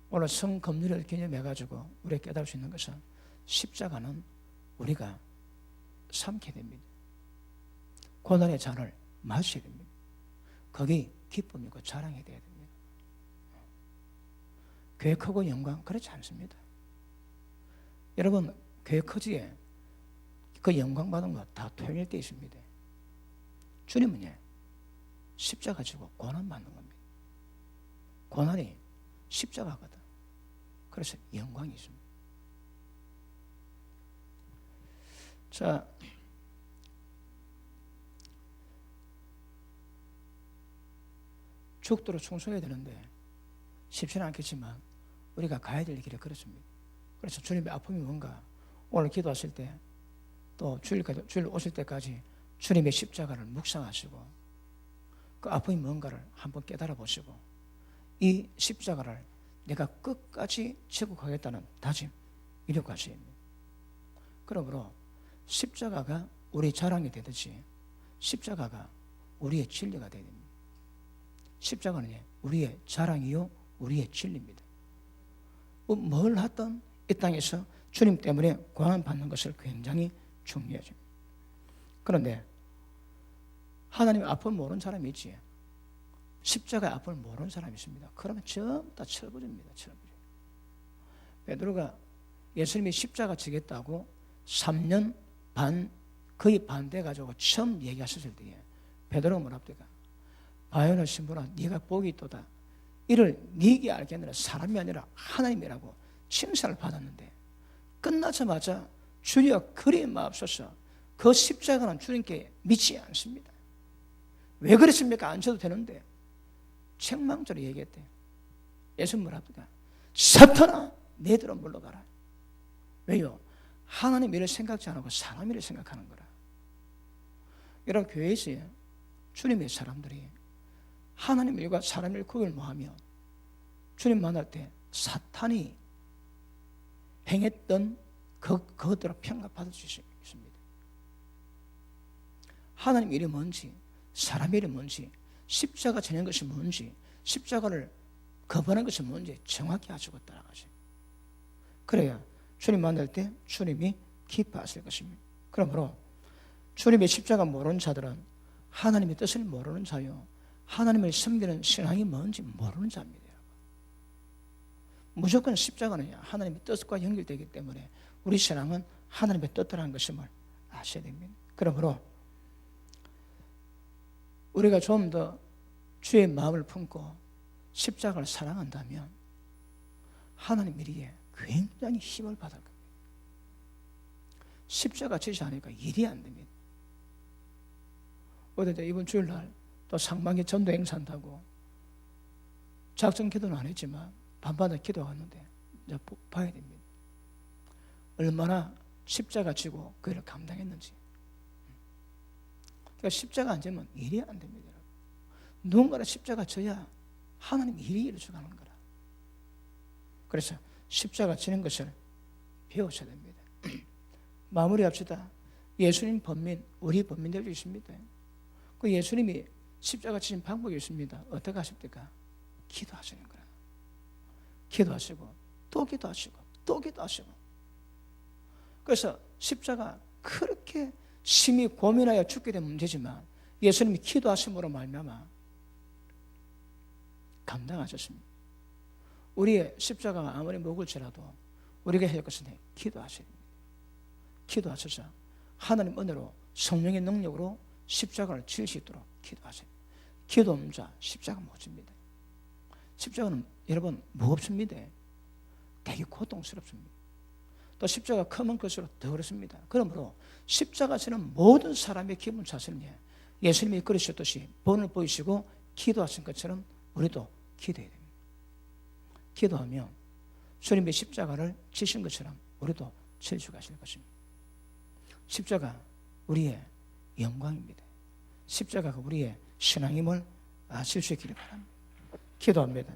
[SPEAKER 1] 오늘 성검률을 기념해가지고 우리가 깨달을 수 있는 것은 십자가는 우리가 삼게 됩니다. 고난의 잔을 마셔야 됩니다. 거기 기쁨이고 자랑이 돼야 됩니다. 교회 크고 영광 그렇지 않습니다. 여러분 교회 크지에 그 영광 받은 거 다 토요일 때 있습니다. 주님은 십자가 지고 고난 받는 겁니다. 고난이 십자가거든. 그래서 영광이 있습니다. 자, 죽도록 충성해야 되는데 쉽지는 않겠지만 우리가 가야 될 길이 그렇습니다. 그래서 주님의 아픔이 뭔가 오늘 기도하실 때 또 주일 오실 때까지 주님의 십자가를 묵상하시고 그 아픔이 뭔가를 한번 깨달아 보시고 이 십자가를 내가 끝까지 지고 가겠다는 다짐 이룩하셔야 합니다. 그러므로 십자가가 우리 자랑이 되듯이 십자가가 우리의 진리가 되어야 됩니다. 십자가는 우리의 자랑이요 우리의 진리입니다. 뭘 하든 이 땅에서 주님 때문에 고난 받는 것을 굉장히 중요하죠. 그런데 하나님의 아픔을 모르는 사람이 있지. 십자가의 아픔을 모르는 사람이 있습니다. 그러면 전부 다 철부지입니다. 철부지. 베드로가 예수님이 십자가 지겠다고 3년 반 거의 반대해가지고 처음 얘기하셨을 때에 베드로가 뭐랍니까? 바요나 신부라 네가 복이 있도다. 이를 네게 알겠느냐 사람이 아니라 하나님이라고 칭찬을 받았는데 끝나자마자 주여 그리 마옵소서 그 십자가는 주님께 믿지 않습니다. 왜 그랬습니까? 안 쳐도 되는데 책망적으로 얘기했대. 예수님 뭐랍니까? 사탄아 내들어 물러가라. 왜요? 하나님 일을 생각지 않고 사람 일을 생각하는 거라. 여러분 교회에서 주님의 사람들이 하나님 일과 사람 일 구별 못하면 주님 만날 때 사탄이 행했던 그것대로 평가받을 수 있습니다. 하나님 일이 뭔지 사람 일이 뭔지 십자가 지는 것이 뭔지 십자가를 거부하는 것이 뭔지 정확히 아시고 따라가세요. 그래야 주님 만날 때 주님이 기뻐하실 것입니다. 그러므로 주님의 십자가 모르는 자들은 하나님의 뜻을 모르는 자요 하나님을 섬기는 신앙이 뭔지 모르는 자입니다. 무조건 십자가는 하나님의 뜻과 연결되기 때문에 우리 신앙은 하나님의 뜻대로라는 것임을 아셔야 됩니다. 그러므로 우리가 좀 더 주의 마음을 품고 십자가를 사랑한다면 하나님 일에 굉장히 힘을 받을 겁니다. 십자가 지지 않으니까 일이 안 됩니다. 어제 이번 주일날 또 상반기 전도 행사한다고 작전 기도는 안 했지만 밤마다 기도하는데 이제 봐야 됩니다. 얼마나 십자가 지고 그 일을 감당했는지. 그러니까 십자가 안 지면 일이 안 됩니다. 누군가를 십자가 져야 하나님 일이 이루어가는 거라. 그래서 십자가 지는 것을 배우셔야 됩니다. 마무리합시다. 예수님 범민, 우리 범민들도 있습니다. 그 예수님이 십자가 지신 방법이 있습니다. 어떻게 하십니까? 기도하시는 거라. 기도하시고 또 기도하시고 또 기도하시고. 그래서 십자가 그렇게 심히 고민하여 죽게 된 문제지만 예수님이 기도하심으로 말미암아 감당하셨습니다. 우리의 십자가가 아무리 무거울지라도 우리가 해야 할 것은 기도하셔야 됩니다. 기도하셔서 하나님 은혜로 성령의 능력으로 십자가를 질 수 있도록 기도하셔야 됩니다. 기도 없는 자 십자가 못 집니다. 십자가는 여러분 무겁습니다. 되게 고통스럽습니다. 또 십자가 크면 클수록 더 그렇습니다. 그러므로 십자가 지는 모든 사람의 기분 자세는 예수님이 그러셨듯이 본을 보이시고 기도하신 것처럼 우리도 기도해야 됩니다. 기도하면 주님의 십자가를 지신 것처럼 우리도 실수하실 것입니다. 십자가 우리의 영광입니다. 십자가가 우리의 신앙임을 아실 수 있기를 바랍니다. 기도합니다.